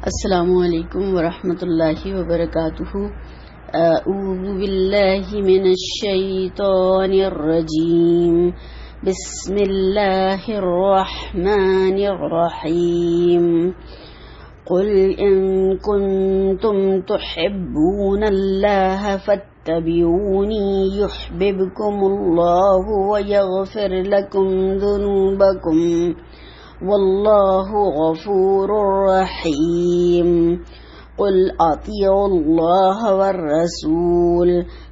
السلام علیکم ورحمۃ اللہ وبرکاتہ۔ اعوذ باللہ من الشیطان الرجیم، بسم اللہ الرحمن الرحیم۔ قل ان کنتم تحبون اللہ فاتبعونی یحببکم اللہ ویغفر لکم ذنوبکم واللہ غفور رحیم۔ قل اطیعوا اللہ والرسول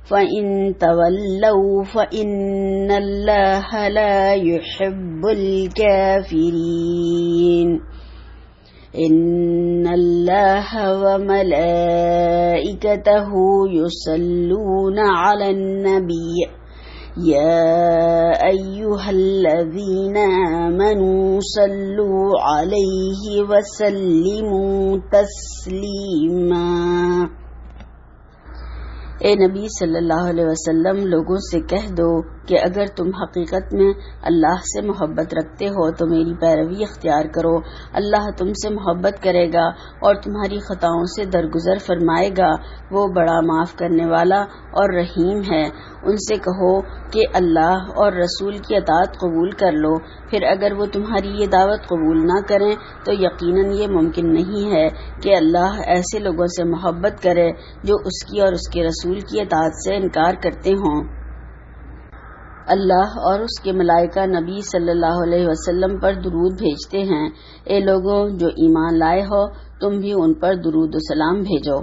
فإن تولوا فإن اللہ لا يحب الكافرین۔ ان اللہ وملائکتہ یصلون علی النبی یا ایہا الذین آمنوا صلوا علیہ وسلموا تسلیما۔ اے نبی صلی اللہ علیہ وسلم، لوگوں سے کہہ دو کہ اگر تم حقیقت میں اللہ سے محبت رکھتے ہو تو میری پیروی اختیار کرو۔ اللہ تم سے محبت کرے گا اور تمہاری خطاؤں سے درگزر فرمائے گا۔ وہ بڑا معاف کرنے والا اور رحیم ہے۔ ان سے کہو کہ اللہ اور رسول کی اطاعت قبول کر لو۔ پھر اگر وہ تمہاری یہ دعوت قبول نہ کریں تو یقیناً یہ ممکن نہیں ہے کہ اللہ ایسے لوگوں سے محبت کرے جو اس کی اور اس کے رسول کی اطاعت سے انکار کرتے ہوں۔ اللہ اور اس کے ملائکہ نبی صلی اللہ علیہ وسلم پر درود بھیجتے ہیں۔ اے لوگوں جو ایمان لائے ہو، تم بھی ان پر درود و سلام بھیجو۔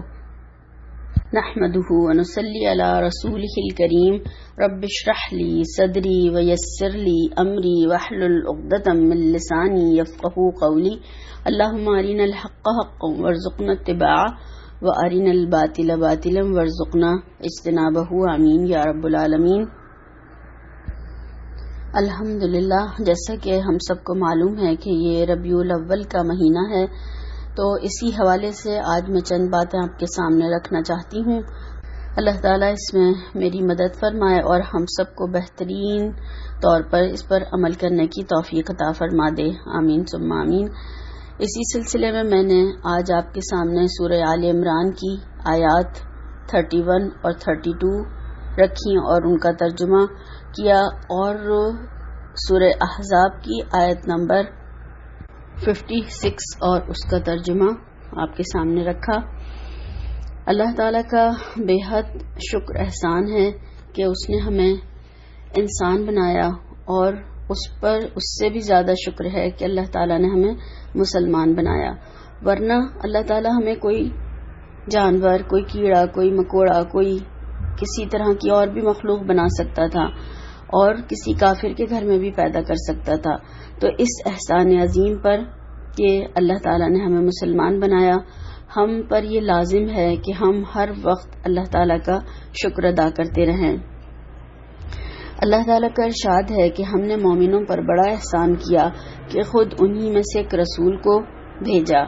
نحمدہ ونصلی علی رسولہ الکریم۔ رب اشرح لی صدری ویسر لی امری واحلل عقدۃ من لسانی یفقہوا قولی۔ اللہم ارنا الحق حقا وارزقنا اتباعہ وارنا الباطل باطلا وارزقنا اجتنابہ، آمین یا رب العالمین۔ الحمدللہ، جیسا کہ ہم سب کو معلوم ہے کہ یہ ربیع الاول کا مہینہ ہے، تو اسی حوالے سے آج میں چند باتیں آپ کے سامنے رکھنا چاہتی ہوں۔ اللہ تعالیٰ اس میں میری مدد فرمائے اور ہم سب کو بہترین طور پر اس پر عمل کرنے کی توفیق عطا فرما دے، آمین ثم آمین۔ اسی سلسلے میں نے آج آپ کے سامنے سورہ آل عمران کی آیات 31 اور 32 رکھی اور ان کا ترجمہ کیا، اور سورہ احزاب کی آیت نمبر 56 اور اس کا ترجمہ آپ کے سامنے رکھا۔ اللہ تعالیٰ کا بے حد شکر احسان ہے کہ اس نے ہمیں انسان بنایا، اور اس سے بھی زیادہ شکر ہے کہ اللہ تعالیٰ نے ہمیں مسلمان بنایا، ورنہ اللہ تعالیٰ ہمیں کوئی جانور، کوئی کیڑا، کوئی مکوڑا، کوئی کسی طرح کی اور بھی مخلوق بنا سکتا تھا اور کسی کافر کے گھر میں بھی پیدا کر سکتا تھا۔ تو اس احسان عظیم پر کہ اللہ تعالیٰ نے ہمیں مسلمان بنایا، ہم پر یہ لازم ہے کہ ہم ہر وقت اللہ تعالیٰ کا شکر ادا کرتے رہیں۔ اللہ تعالیٰ کا ارشاد ہے کہ ہم نے مومنوں پر بڑا احسان کیا کہ خود انہی میں سے ایک رسول کو بھیجا۔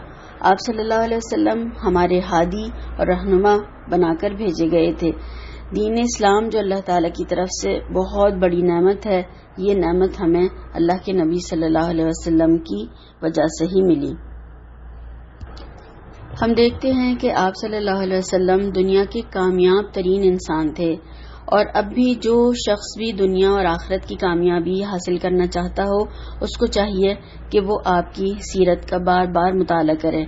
آپ صلی اللہ علیہ وسلم ہمارے ہادی اور رہنما بنا کر بھیجے گئے تھے۔ دین اسلام جو اللہ تعالیٰ کی طرف سے بہت بڑی نعمت ہے، یہ نعمت ہمیں اللہ کے نبی صلی اللہ علیہ وسلم کی وجہ سے ہی ملی۔ ہم دیکھتے ہیں کہ آپ صلی اللہ علیہ وسلم دنیا کے کامیاب ترین انسان تھے، اور اب بھی جو شخص بھی دنیا اور آخرت کی کامیابی حاصل کرنا چاہتا ہو، اس کو چاہیے کہ وہ آپ کی سیرت کا بار بار مطالعہ کرے،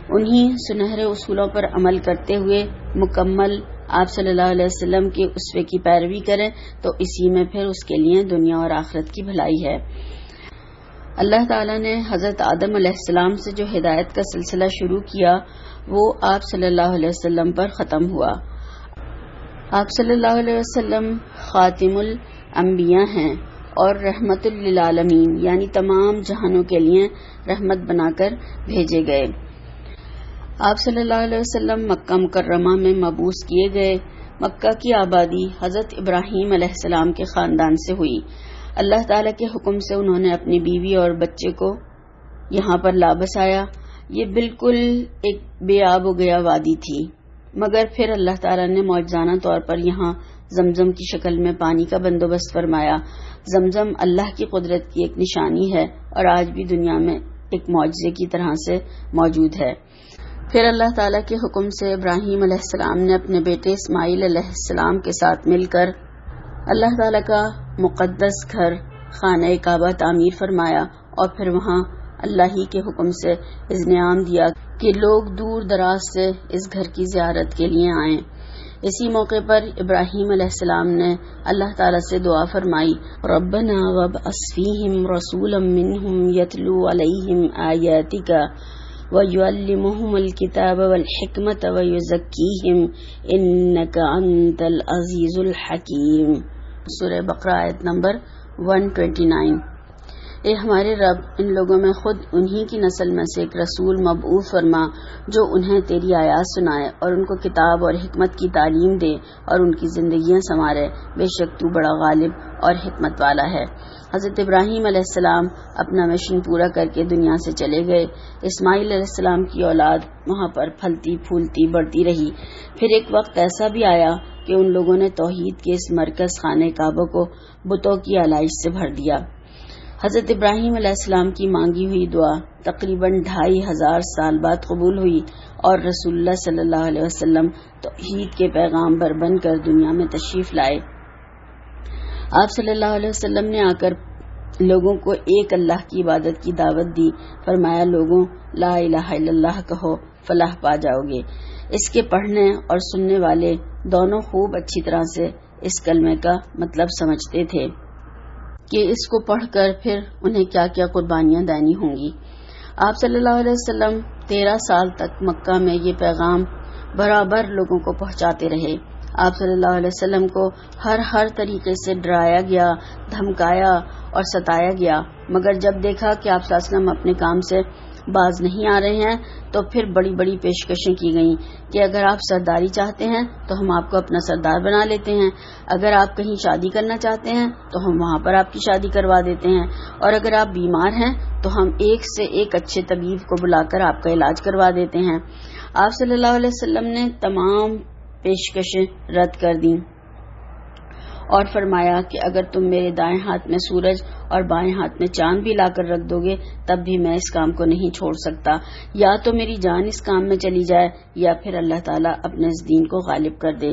انہی سنہرے اصولوں پر عمل کرتے ہوئے مکمل آپ صلی اللہ علیہ وسلم کے اسوے کی پیروی کریں، تو اسی میں پھر اس کے لیے دنیا اور آخرت کی بھلائی ہے۔ اللہ تعالیٰ نے حضرت آدم علیہ السلام سے جو ہدایت کا سلسلہ شروع کیا، وہ آپ صلی اللہ علیہ وسلم پر ختم ہوا۔ آپ صلی اللہ علیہ وسلم خاتم الانبیاء ہیں اور رحمت للعالمین، یعنی تمام جہانوں کے لیے رحمت بنا کر بھیجے گئے۔ آپ صلی اللہ علیہ وسلم مکہ مکرمہ میں مبعوث کیے گئے۔ مکہ کی آبادی حضرت ابراہیم علیہ السلام کے خاندان سے ہوئی۔ اللہ تعالیٰ کے حکم سے انہوں نے اپنی بیوی اور بچے کو یہاں پر لا بسایا۔ یہ بالکل ایک بے آب و گیا وادی تھی، مگر پھر اللہ تعالیٰ نے معجزانہ طور پر یہاں زمزم کی شکل میں پانی کا بندوبست فرمایا۔ زمزم اللہ کی قدرت کی ایک نشانی ہے اور آج بھی دنیا میں ایک معجزے کی طرح سے موجود ہے۔ پھر اللہ تعالیٰ کے حکم سے ابراہیم علیہ السلام نے اپنے بیٹے اسماعیل علیہ السلام کے ساتھ مل کر اللہ تعالیٰ کا مقدس گھر خانہ کعبہ تعمیر فرمایا، اور پھر وہاں اللہ ہی کے حکم سے اذن عام دیا کہ لوگ دور دراز سے اس گھر کی زیارت کے لیے آئیں۔ اسی موقع پر ابراہیم علیہ السلام نے اللہ تعالیٰ سے دعا فرمائی، ربنا وابعث فیہم رسولا منہم یتلو علیہم آیاتک وَيُعَلِّمُهُمُ الْكِتَابَ وَالْحِكْمَةَ وَيُزَكِّيهِمْ إِنَّكَ أَنْتَ الْعَزِيزُ الْحَكِيمُ۔ سورہ بقرہ آیت نمبر 129۔ اے ہمارے رب، ان لوگوں میں خود انہی کی نسل میں سے ایک رسول مبعوث فرما جو انہیں تیری آیات سنائے اور ان کو کتاب اور حکمت کی تعلیم دے اور ان کی زندگیاں سنوارے، بے شک تو بڑا غالب اور حکمت والا ہے۔ حضرت ابراہیم علیہ السلام اپنا مشن پورا کر کے دنیا سے چلے گئے۔ اسماعیل علیہ السلام کی اولاد وہاں پر پھلتی پھولتی بڑھتی رہی۔ پھر ایک وقت ایسا بھی آیا کہ ان لوگوں نے توحید کے اس مرکز خانہ کعبہ کو بتوں کی آلائش سے بھر دیا۔ حضرت ابراہیم علیہ السلام کی مانگی ہوئی دعا تقریباً 2500 سال بعد قبول ہوئی، اور رسول اللہ صلی اللہ علیہ وسلم توحید کے پیغامبر بن کر دنیا میں تشریف لائے۔ آپ صلی اللہ علیہ وسلم نے آ کر لوگوں کو ایک اللہ کی عبادت کی دعوت دی۔ فرمایا، لوگوں لا الہ الا اللہ کہو، فلاح پا جاؤ گے۔ اس کے پڑھنے اور سننے والے دونوں خوب اچھی طرح سے اس کلمے کا مطلب سمجھتے تھے کہ اس کو پڑھ کر پھر انہیں کیا کیا قربانیاں دینی ہوں گی۔ آپ صلی اللہ علیہ وسلم 13 سال تک مکہ میں یہ پیغام برابر لوگوں کو پہنچاتے رہے۔ آپ صلی اللہ علیہ وسلم کو ہر طریقے سے ڈرایا گیا، دھمکایا اور ستایا گیا، مگر جب دیکھا کہ آپ صلی اللہ علیہ وسلم اپنے کام سے باز نہیں آ رہے ہیں تو پھر بڑی بڑی پیشکشیں کی گئیں کہ اگر آپ سرداری چاہتے ہیں تو ہم آپ کو اپنا سردار بنا لیتے ہیں، اگر آپ کہیں شادی کرنا چاہتے ہیں تو ہم وہاں پر آپ کی شادی کروا دیتے ہیں، اور اگر آپ بیمار ہیں تو ہم ایک سے ایک اچھے طبیب کو بلا کر آپ کا علاج کروا دیتے ہیں۔ آپ صلی اللہ علیہ وسلم نے تمام پیشکشیں رد کر دیں اور فرمایا کہ اگر تم میرے دائیں ہاتھ میں سورج اور بائیں ہاتھ میں چاند بھی لا کر رکھ دو گے تب بھی میں اس کام کو نہیں چھوڑ سکتا، یا تو میری جان اس کام میں چلی جائے یا پھر اللہ تعالیٰ اپنے اس دین کو غالب کر دے۔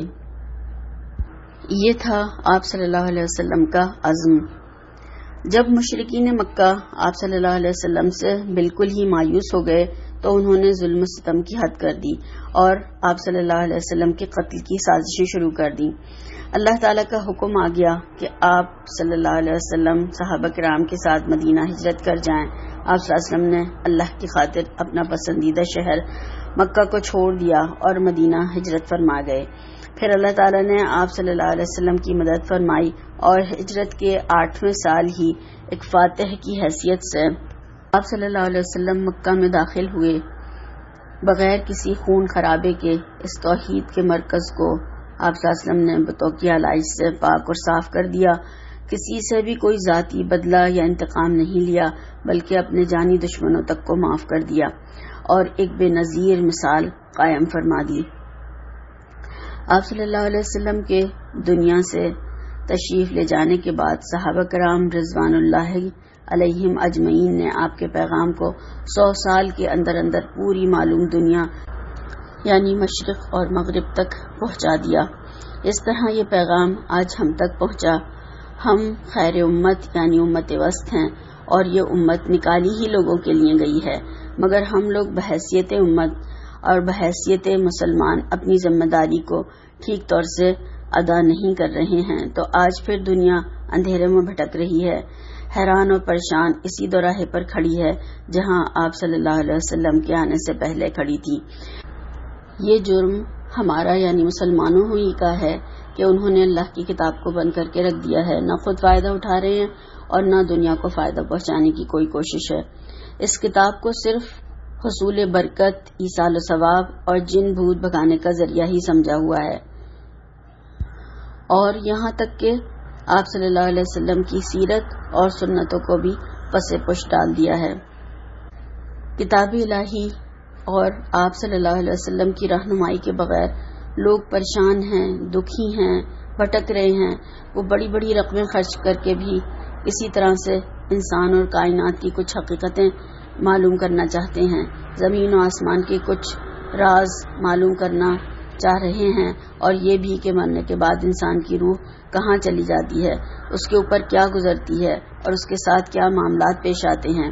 یہ تھا آپ صلی اللہ علیہ وسلم کا عزم۔ جب مشرکین مکہ آپ صلی اللہ علیہ وسلم سے بالکل ہی مایوس ہو گئے تو انہوں نے ظلم و ستم کی حد کر دی اور آپ صلی اللہ علیہ وسلم کے قتل کی سازشیں شروع کر دی۔ اللہ تعالیٰ کا حکم آ گیا کہ آپ صلی اللہ علیہ وسلم صحابہ کرام کے ساتھ مدینہ ہجرت کر جائیں۔ آپ صلی اللہ علیہ وسلم نے اللہ کی خاطر اپنا پسندیدہ شہر مکہ کو چھوڑ دیا اور مدینہ ہجرت فرما گئے۔ پھر اللہ تعالیٰ نے آپ صلی اللہ علیہ وسلم کی مدد فرمائی اور ہجرت کے 8ویں سال ہی ایک فاتح کی حیثیت سے آپ صلی اللہ علیہ وسلم مکہ میں داخل ہوئے۔ بغیر کسی خون خرابے کے اس توحید کے مرکز کو آپ صلی اللہ علیہ وسلم نے بتوں کی آلائش سے پاک اور صاف کر دیا۔ کسی سے بھی کوئی ذاتی بدلہ یا انتقام نہیں لیا بلکہ اپنے جانی دشمنوں تک کو معاف کر دیا اور ایک بے نظیر مثال قائم فرما دی۔ آپ صلی اللہ علیہ وسلم کے دنیا سے تشریف لے جانے کے بعد صحابہ کرام رضوان اللہ علیہم اجمعین نے آپ کے پیغام کو 100 سال کے اندر اندر پوری معلوم دنیا یعنی مشرق اور مغرب تک پہنچا دیا۔ اس طرح یہ پیغام آج ہم تک پہنچا۔ ہم خیر امت یعنی امت وسط ہیں اور یہ امت نکالی ہی لوگوں کے لیے گئی ہے، مگر ہم لوگ بحیثیت امت اور بحیثیت مسلمان اپنی ذمہ داری کو ٹھیک طور سے ادا نہیں کر رہے ہیں، تو آج پھر دنیا اندھیرے میں بھٹک رہی ہے، حیران اور پریشان اسی دوراہے پر کھڑی ہے جہاں آپ صلی اللہ علیہ وسلم کے آنے سے پہلے کھڑی تھی۔ یہ جرم ہمارا یعنی مسلمانوں ہی کا ہے کہ انہوں نے اللہ کی کتاب کو بند کر کے رکھ دیا ہے، نہ خود فائدہ اٹھا رہے ہیں اور نہ دنیا کو فائدہ پہنچانے کی کوئی کوشش ہے۔ اس کتاب کو صرف حصول برکت، ایصال و ثواب اور جن بھوت بھگانے کا ذریعہ ہی سمجھا ہوا ہے، اور یہاں تک کہ آپ صلی اللہ علیہ وسلم کی سیرت اور سنتوں کو بھی پس پش ڈال دیا ہے۔ کتاب الہی اور آپ صلی اللہ علیہ وسلم کی رہنمائی کے بغیر لوگ پریشان ہیں، دکھی ہیں، بھٹک رہے ہیں۔ وہ بڑی بڑی رقمیں خرچ کر کے بھی اسی طرح سے انسان اور کائنات کی کچھ حقیقتیں معلوم کرنا چاہتے ہیں، زمین و آسمان کے کچھ راز معلوم کرنا چاہ رہے ہیں، اور یہ بھی کہ مرنے کے بعد انسان کی روح کہاں چلی جاتی ہے، اس کے اوپر کیا گزرتی ہے اور اس کے ساتھ کیا معاملات پیش آتے ہیں۔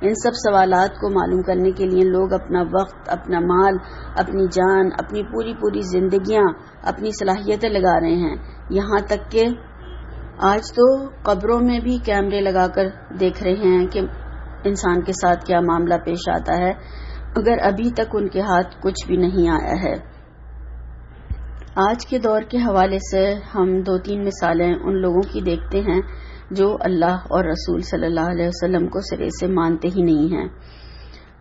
ان سب سوالات کو معلوم کرنے کے لیے لوگ اپنا وقت، اپنا مال، اپنی جان، اپنی پوری زندگیاں، اپنی صلاحیتیں لگا رہے ہیں، یہاں تک کہ آج تو قبروں میں بھی کیمرے لگا کر دیکھ رہے ہیں کہ انسان کے ساتھ کیا معاملہ پیش آتا ہے، مگر ابھی تک ان کے ہاتھ کچھ بھی نہیں آیا ہے۔ آج کے دور کے حوالے سے ہم 2-3 مثالیں ان لوگوں کی دیکھتے ہیں جو اللہ اور رسول صلی اللہ علیہ وسلم کو سرے سے مانتے ہی نہیں ہیں۔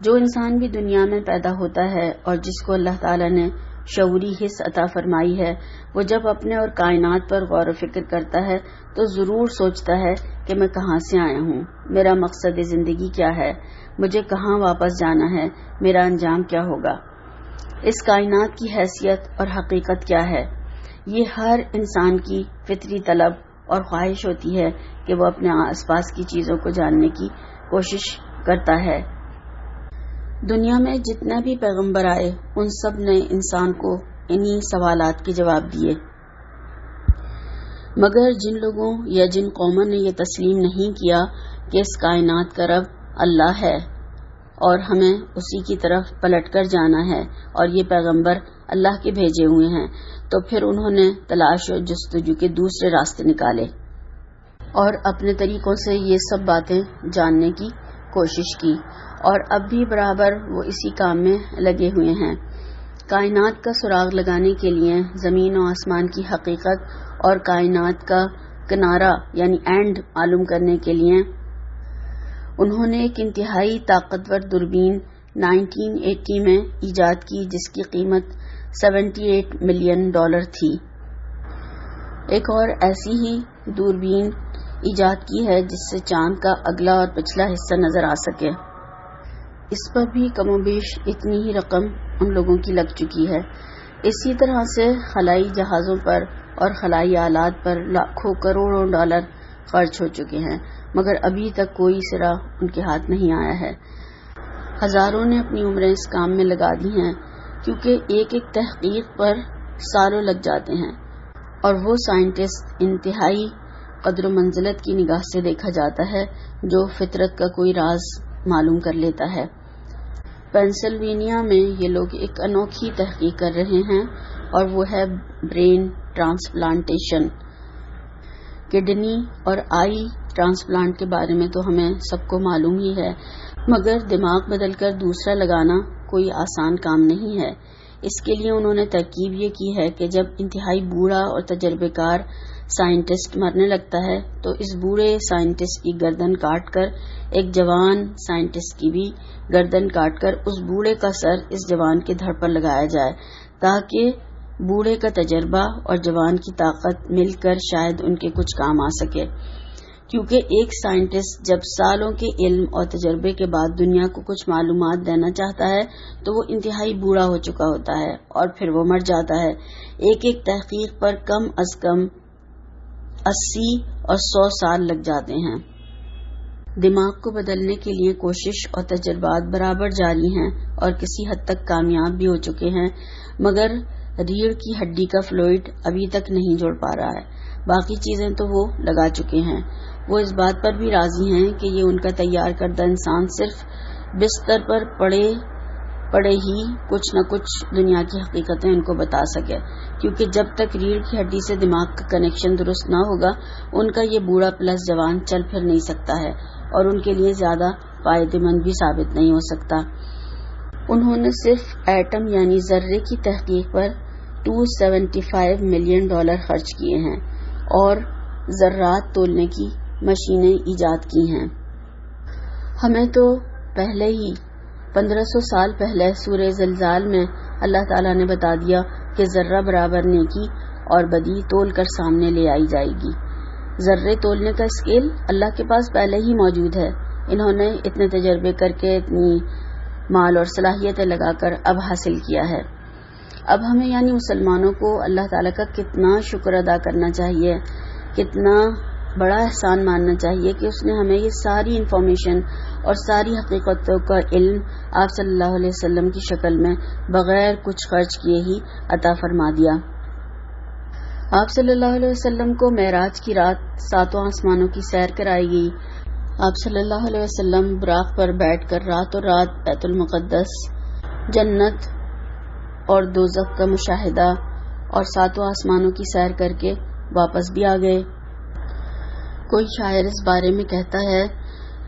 جو انسان بھی دنیا میں پیدا ہوتا ہے اور جس کو اللہ تعالیٰ نے شعوری حس عطا فرمائی ہے، وہ جب اپنے اور کائنات پر غور و فکر کرتا ہے تو ضرور سوچتا ہے کہ میں کہاں سے آیا ہوں، میرا مقصد زندگی کیا ہے، مجھے کہاں واپس جانا ہے، میرا انجام کیا ہوگا، اس کائنات کی حیثیت اور حقیقت کیا ہے۔ یہ ہر انسان کی فطری طلب اور خواہش ہوتی ہے کہ وہ اپنے آس پاس کی چیزوں کو جاننے کی کوشش کرتا ہے۔ دنیا میں جتنا بھی پیغمبر آئے ان سب نے انسان کو انہی سوالات کے جواب دیے، مگر جن لوگوں یا جن قوموں نے یہ تسلیم نہیں کیا کہ اس کائنات کا رب اللہ ہے اور ہمیں اسی کی طرف پلٹ کر جانا ہے اور یہ پیغمبر اللہ کے بھیجے ہوئے ہیں، تو پھر انہوں نے تلاش و جستجو کے دوسرے راستے نکالے اور اپنے طریقوں سے یہ سب باتیں جاننے کی کوشش کی، اور اب بھی برابر وہ اسی کام میں لگے ہوئے ہیں۔ کائنات کا سراغ لگانے کے لیے، زمین و آسمان کی حقیقت اور کائنات کا کنارہ یعنی اینڈ معلوم کرنے کے لیے انہوں نے ایک انتہائی طاقتور دوربین 1980 میں ایجاد کی جس کی قیمت $78 ملین تھی۔ ایک اور ایسی ہی دوربین ایجاد کی ہے جس سے چاند کا اگلا اور پچھلا حصہ نظر آ سکے۔ اس پر بھی کم و بیش اتنی ہی رقم ان لوگوں کی لگ چکی ہے۔ اسی طرح سے خلائی جہازوں پر اور خلائی آلات پر لاکھوں کروڑوں ڈالر خرچ ہو چکے ہیں، مگر ابھی تک کوئی سرا ان کے ہاتھ نہیں آیا ہے۔ ہزاروں نے اپنی عمریں اس کام میں لگا دی ہیں، کیونکہ ایک ایک تحقیق پر سالوں لگ جاتے ہیں، اور وہ سائنٹسٹ انتہائی قدر و منزلت کی نگاہ سے دیکھا جاتا ہے جو فطرت کا کوئی راز معلوم کر لیتا ہے۔ پینسلوینیا میں یہ لوگ ایک انوکھی تحقیق کر رہے ہیں، اور وہ ہے برین ٹرانسپلانٹیشن۔ کڈنی اور آئی ٹرانسپلانٹ کے بارے میں تو ہمیں سب کو معلوم ہی ہے، مگر دماغ بدل کر دوسرا لگانا کوئی آسان کام نہیں ہے۔ اس کے لیے انہوں نے ترکیب یہ کی ہے کہ جب انتہائی بوڑھا اور تجربے کار سائنٹسٹ مرنے لگتا ہے تو اس بوڑھے سائنٹسٹ کی گردن کاٹ کر ایک جوان سائنٹسٹ کی بھی گردن کاٹ کر اس بوڑھے کا سر اس جوان کے دھڑ پر لگایا جائے، تاکہ بوڑھے کا تجربہ اور جوان کی طاقت مل کر شاید ان کے کچھ کام آ سکے، کیونکہ ایک سائنٹسٹ جب سالوں کے علم اور تجربے کے بعد دنیا کو کچھ معلومات دینا چاہتا ہے تو وہ انتہائی بوڑھا ہو چکا ہوتا ہے اور پھر وہ مر جاتا ہے۔ ایک ایک تحقیق پر کم از کم 80 اور 100 سال لگ جاتے ہیں۔ دماغ کو بدلنے کے لیے کوشش اور تجربات برابر جاری ہیں اور کسی حد تک کامیاب بھی ہو چکے ہیں، مگر ریڑھ کی ہڈی کا فلوئڈ ابھی تک نہیں جوڑ پا رہا ہے۔ باقی چیزیں تو وہ لگا چکے ہیں۔ وہ اس بات پر بھی راضی ہیں کہ یہ ان کا تیار کردہ انسان صرف بستر پر پڑے ہی کچھ نہ کچھ دنیا کی حقیقتیں ان کو بتا سکے، کیونکہ جب تک ریڑھ کی ہڈی سے دماغ کا کنیکشن درست نہ ہوگا ان کا یہ بوڑھا پلس جوان چل پھر نہیں سکتا ہے اور ان کے لیے زیادہ فائدہ مند بھی ثابت نہیں ہو سکتا۔ انہوں نے صرف ایٹم یعنی ذرے کی تحقیق پر $275 ملین خرچ کیے ہیں اور ذرات تولنے کی مشینیں ایجاد کی ہیں۔ ہمیں تو پہلے ہی 1500 سال پہلے سورہ زلزال میں اللہ تعالیٰ نے بتا دیا کہ ذرہ برابر نیکی اور بدی تول کر سامنے لے آئی جائے گی۔ ذرے تولنے کا اسکیل اللہ کے پاس پہلے ہی موجود ہے، انہوں نے اتنے تجربے کر کے اتنی مال اور صلاحیتیں لگا کر اب حاصل کیا ہے۔ اب ہمیں یعنی مسلمانوں کو اللہ تعالیٰ کا کتنا شکر ادا کرنا چاہیے، کتنا بڑا احسان ماننا چاہیے کہ اس نے ہمیں یہ ساری انفارمیشن اور ساری حقیقتوں کا علم آپ صلی اللہ علیہ وسلم کی شکل میں بغیر کچھ خرچ کیے ہی عطا فرما دیا۔ آپ صلی اللہ علیہ وسلم کو معراج کی رات 7 آسمانوں کی سیر کرائی گئی۔ آپ صلی اللہ علیہ وسلم براق پر بیٹھ کر راتوں رات بیت المقدس، جنت اور دوزخ کا مشاہدہ اور 7 آسمانوں کی سیر کر کے واپس بھی آ گئے۔ کوئی شاعر اس بارے میں کہتا ہے،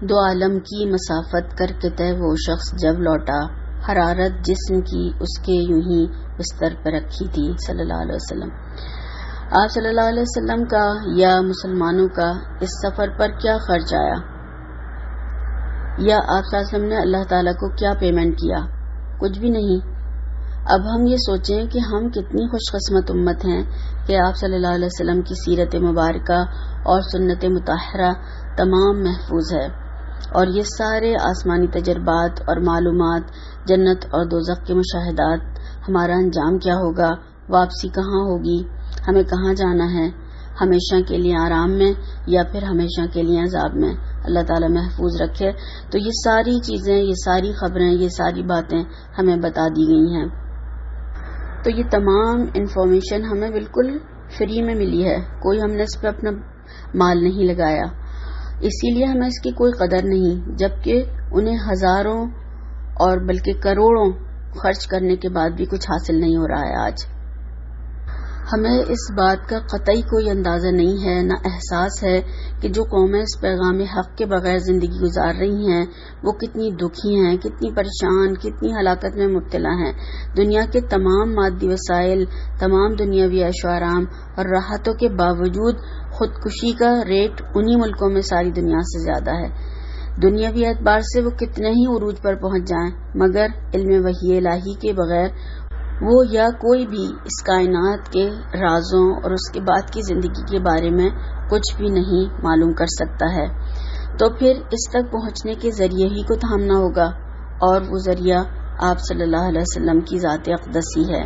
2 عالم کی مسافت کر کے طے وہ شخص جب لوٹا، حرارت جسم کی اس کے یوں ہی بستر پر رکھی تھی۔ صلی اللہ علیہ وسلم۔ آپ صلی اللہ علیہ وسلم کا یا مسلمانوں کا اس سفر پر کیا خرچ آیا، یا آپ صلی اللہ علیہ وسلم نے اللہ تعالیٰ کو کیا پیمنٹ کیا؟ کچھ بھی نہیں۔ اب ہم یہ سوچیں کہ ہم کتنی خوش قسمت امت ہیں کہ آپ صلی اللہ علیہ وسلم کی سیرت مبارکہ اور سنت مطہرہ تمام محفوظ ہے، اور یہ سارے آسمانی تجربات اور معلومات، جنت اور دوزخ کے مشاہدات، ہمارا انجام کیا ہوگا، واپسی کہاں ہوگی، ہمیں کہاں جانا ہے، ہمیشہ کے لیے آرام میں یا پھر ہمیشہ کے لیے عذاب میں، اللہ تعالیٰ محفوظ رکھے۔ تو یہ ساری چیزیں، یہ ساری خبریں، یہ ساری باتیں ہمیں بتا دی گئی ہیں۔ تو یہ تمام انفارمیشن ہمیں بالکل فری میں ملی ہے، کوئی ہم نے اس پہ اپنا مال نہیں لگایا، اسی لیے ہمیں اس کی کوئی قدر نہیں، جبکہ انہیں ہزاروں اور بلکہ کروڑوں خرچ کرنے کے بعد بھی کچھ حاصل نہیں ہو رہا ہے۔ آج ہمیں اس بات کا قطعی کوئی اندازہ نہیں ہے، نہ احساس ہے کہ جو قومیں اس پیغام حق کے بغیر زندگی گزار رہی ہیں وہ کتنی دکھی ہیں، کتنی پریشان، کتنی ہلاکت میں مبتلا ہیں۔ دنیا کے تمام مادی وسائل، تمام دنیاوی عیش و آرام اور راحتوں کے باوجود خودکشی کا ریٹ انہی ملکوں میں ساری دنیا سے زیادہ ہے۔ دنیاوی اعتبار سے وہ کتنے ہی عروج پر پہنچ جائیں، مگر علم وحی الہی کے بغیر وہ یا کوئی بھی اس کائنات کے رازوں اور اس کے بعد کی زندگی کے بارے میں کچھ بھی نہیں معلوم کر سکتا ہے۔ تو پھر اس تک پہنچنے کے ذریعے ہی کو تھامنا ہوگا، اور وہ ذریعہ آپ صلی اللہ علیہ وسلم کی ذات اقدس ہی ہے۔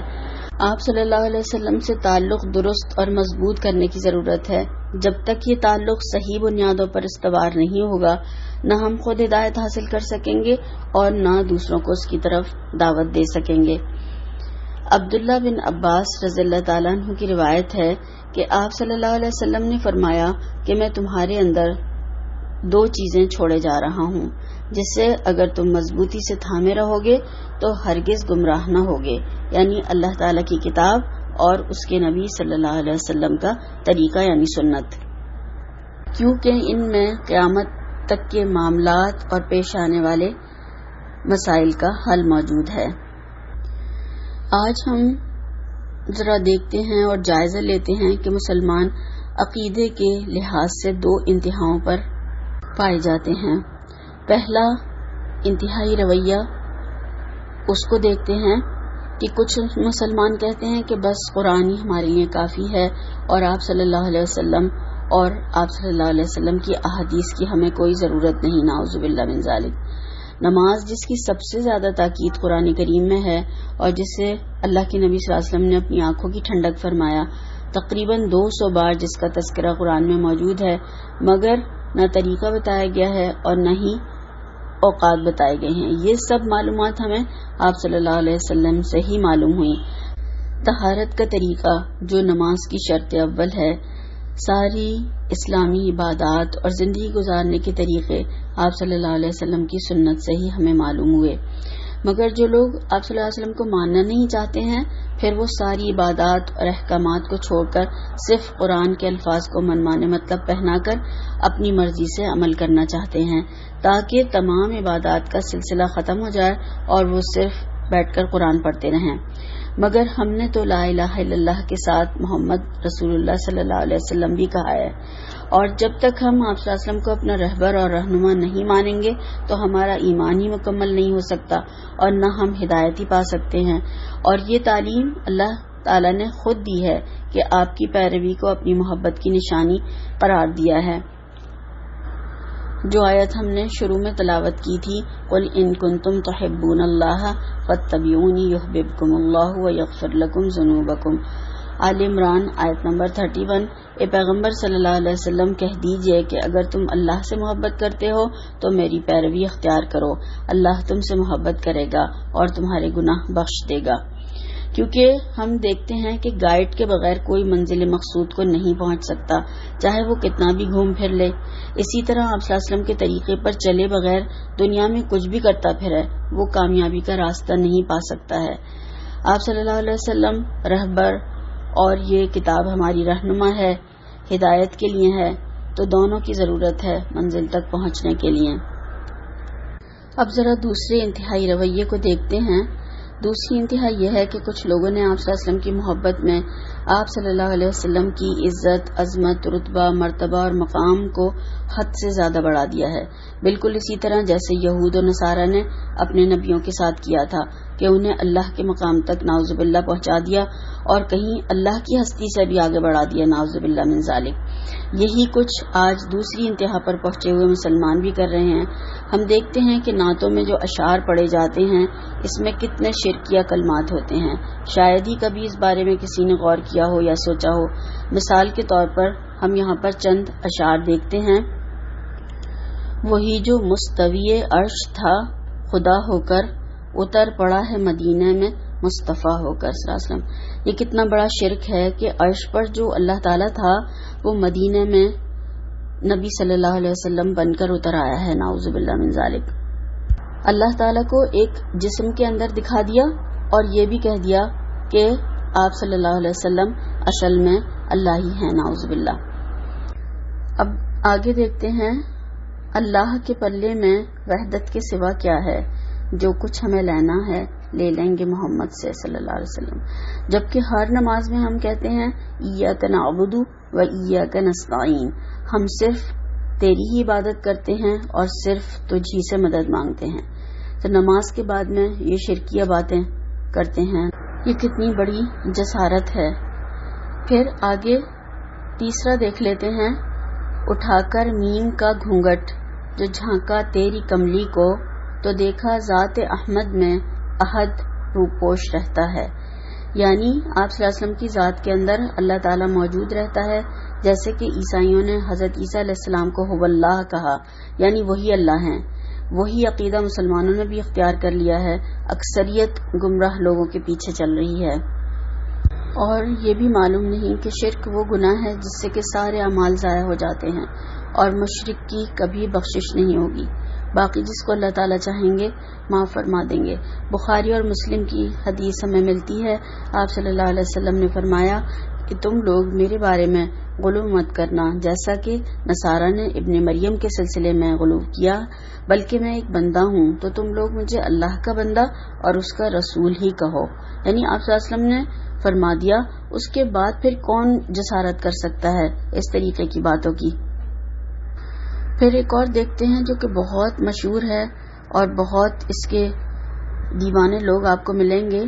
آپ صلی اللہ علیہ وسلم سے تعلق درست اور مضبوط کرنے کی ضرورت ہے۔ جب تک یہ تعلق صحیح بنیادوں پر استوار نہیں ہوگا، نہ ہم خود ہدایت حاصل کر سکیں گے اور نہ دوسروں کو اس کی طرف دعوت دے سکیں گے۔ عبداللہ بن عباس رضی اللہ تعالیٰ عنہ کی روایت ہے کہ آپ صلی اللہ علیہ وسلم نے فرمایا کہ میں تمہارے اندر 2 چیزیں چھوڑے جا رہا ہوں، جسے اگر تم مضبوطی سے تھامے رہو گے تو ہرگز گمراہ نہ ہوگے، یعنی اللہ تعالیٰ کی کتاب اور اس کے نبی صلی اللہ علیہ وسلم کا طریقہ یعنی سنت، کیونکہ ان میں قیامت تک کے معاملات اور پیش آنے والے مسائل کا حل موجود ہے۔ آج ہم ذرا دیکھتے ہیں اور جائزہ لیتے ہیں کہ مسلمان عقیدے کے لحاظ سے 2 انتہاؤں پر پائے جاتے ہیں۔ پہلا انتہائی رویہ، اس کو دیکھتے ہیں کہ کچھ مسلمان کہتے ہیں کہ بس قرآن ہی ہمارے لیے کافی ہے، اور آپ صلی اللہ علیہ وسلم اور آپ صلی اللہ علیہ وسلم کی احادیث کی ہمیں کوئی ضرورت نہیں، نعوذ باللہ من ذالک۔ نماز جس کی سب سے زیادہ تاکید قرآن کریم میں ہے اور جسے اللہ کے نبی صلی اللہ علیہ وسلم نے اپنی آنکھوں کی ٹھنڈک فرمایا، تقریباً 200 بار جس کا تذکرہ قرآن میں موجود ہے، مگر نہ طریقہ بتایا گیا ہے اور نہ ہی اوقات بتائے گئے ہیں۔ یہ سب معلومات ہمیں آپ صلی اللہ علیہ وسلم سے ہی معلوم ہوئی۔ طہارت کا طریقہ جو نماز کی شرط اول ہے، ساری اسلامی عبادات اور زندگی گزارنے کے طریقے آپ صلی اللہ علیہ وسلم کی سنت سے ہی ہمیں معلوم ہوئے، مگر جو لوگ آپ صلی اللہ علیہ وسلم کو ماننا نہیں چاہتے ہیں، پھر وہ ساری عبادات اور احکامات کو چھوڑ کر صرف قرآن کے الفاظ کو منمانے مطلب پہنا کر اپنی مرضی سے عمل کرنا چاہتے ہیں، تاکہ تمام عبادات کا سلسلہ ختم ہو جائے اور وہ صرف بیٹھ کر قرآن پڑھتے رہیں۔ مگر ہم نے تو لا الہ الا اللہ کے ساتھ محمد رسول اللہ صلی اللہ علیہ وسلم بھی کہا ہے، اور جب تک ہم آپ صلی اللہ علیہ وسلم کو اپنا رہبر اور رہنما نہیں مانیں گے تو ہمارا ایمان ہی مکمل نہیں ہو سکتا اور نہ ہم ہدایت ہی پا سکتے ہیں۔ اور یہ تعلیم اللہ تعالیٰ نے خود دی ہے کہ آپ کی پیروی کو اپنی محبت کی نشانی قرار دیا ہے۔ جو آیت ہم نے شروع میں تلاوت کی تھی، قُلْ إِن كُنتُمْ تُحِبُّونَ اللَّهَ فَاتَّبِعُونِي يُحْبِبْكُمُ اللَّهُ وَيَغْفِرْ لَكُمْ ذُنُوبَكُمْ، آل عمران آیت نمبر 31۔ اے پیغمبر صلی اللہ علیہ وسلم کہہ دیجئے کہ اگر تم اللہ سے محبت کرتے ہو تو میری پیروی اختیار کرو، اللہ تم سے محبت کرے گا اور تمہارے گناہ بخش دے گا۔ کیونکہ ہم دیکھتے ہیں کہ گائیڈ کے بغیر کوئی منزل مقصود کو نہیں پہنچ سکتا، چاہے وہ کتنا بھی گھوم پھر لے۔ اسی طرح آپ صلی اللہ علیہ وسلم کے طریقے پر چلے بغیر دنیا میں کچھ بھی کرتا پھرے وہ کامیابی کا راستہ نہیں پا سکتا ہے۔ آپ صلی اللہ علیہ وسلم رہبر اور یہ کتاب ہماری رہنما ہے، ہدایت کے لیے ہے، تو دونوں کی ضرورت ہے منزل تک پہنچنے کے لیے۔ اب ذرا دوسرے انتہائی رویے کو دیکھتے ہیں۔ دوسری انتہا یہ ہے کہ کچھ لوگوں نے آپ صلی اللہ علیہ وسلم کی محبت میں آپ صلی اللہ علیہ وسلم کی عزت، عظمت، رتبہ، مرتبہ اور مقام کو حد سے زیادہ بڑھا دیا ہے، بالکل اسی طرح جیسے یہود و نصارہ نے اپنے نبیوں کے ساتھ کیا تھا کہ انہیں اللہ کے مقام تک نعوذ باللہ پہنچا دیا اور کہیں اللہ کی ہستی سے بھی آگے بڑھا دیا، نعوذ باللہ من ذالک۔ یہی کچھ آج دوسری انتہا پر پہنچے ہوئے مسلمان بھی کر رہے ہیں۔ ہم دیکھتے ہیں کہ نعتوں میں جو اشعار پڑھے جاتے ہیں اس میں کتنے شرکیہ کلمات ہوتے ہیں، شاید ہی کبھی اس بارے میں کسی نے غور کیا ہو یا سوچا ہو۔ مثال کے طور پر ہم یہاں پر چند اشعار دیکھتے ہیں۔ وہی جو مستوی عرش تھا خدا ہو کر، اتر پڑا ہے مدینہ میں مصطفیٰ ہو کر، صلی اللہ علیہ وسلم۔ یہ کتنا بڑا شرک ہے کہ عرش پر جو اللہ تعالیٰ تھا وہ مدینہ میں نبی صلی اللہ علیہ وسلم بن کر اتر آیا ہے، نعوذ باللہ من ذالک۔ اللہ تعالیٰ کو ایک جسم کے اندر دکھا دیا اور یہ بھی کہہ دیا کہ آپ صلی اللہ علیہ وسلم اصل میں اللہ ہی ہیں، نعوذ باللہ۔ اب آگے دیکھتے ہیں، اللہ کے پلے میں وحدت کے سوا کیا ہے، جو کچھ ہمیں لینا ہے لے لیں گے محمد سے صلی اللہ علیہ وسلم۔ جبکہ ہر نماز میں ہم کہتے ہیں ایاک نعبد و ایاک نستعین، ہم صرف تیری ہی عبادت کرتے ہیں اور صرف تجھ ہی سے مدد مانگتے ہیں، تو نماز کے بعد میں یہ شرکیہ باتیں کرتے ہیں، یہ کتنی بڑی جسارت ہے۔ پھر آگے تیسرا دیکھ لیتے ہیں، اٹھا کر میم کا گھونگٹ جو جھانکا تیری کملی کو، تو دیکھا ذات احمد میں احد روپوش رہتا ہے۔ یعنی آپ صلی اللہ علیہ وسلم کی ذات کے اندر اللہ تعالیٰ موجود رہتا ہے، جیسے کہ عیسائیوں نے حضرت عیسیٰ علیہ السلام کو هو اللہ کہا، یعنی وہی اللہ ہیں۔ وہی عقیدہ مسلمانوں نے بھی اختیار کر لیا ہے، اکثریت گمراہ لوگوں کے پیچھے چل رہی ہے۔ اور یہ بھی معلوم نہیں کہ شرک وہ گناہ ہے جس سے کہ سارے اعمال ضائع ہو جاتے ہیں اور مشرک کی کبھی بخشش نہیں ہوگی، باقی جس کو اللہ تعالیٰ چاہیں گے معاف فرما دیں گے۔ بخاری اور مسلم کی حدیث ہمیں ملتی ہے، آپ صلی اللہ علیہ وسلم نے فرمایا کہ تم لوگ میرے بارے میں غلو مت کرنا، جیسا کہ نصارہ نے ابن مریم کے سلسلے میں غلو کیا، بلکہ میں ایک بندہ ہوں تو تم لوگ مجھے اللہ کا بندہ اور اس کا رسول ہی کہو۔ یعنی آپ صلی اللہ علیہ وسلم نے فرما دیا، اس کے بعد پھر کون جسارت کر سکتا ہے اس طریقے کی باتوں کی۔ پھر ایک اور دیکھتے ہیں جو کہ بہت مشہور ہے اور بہت اس کے دیوانے لوگ آپ کو ملیں گے۔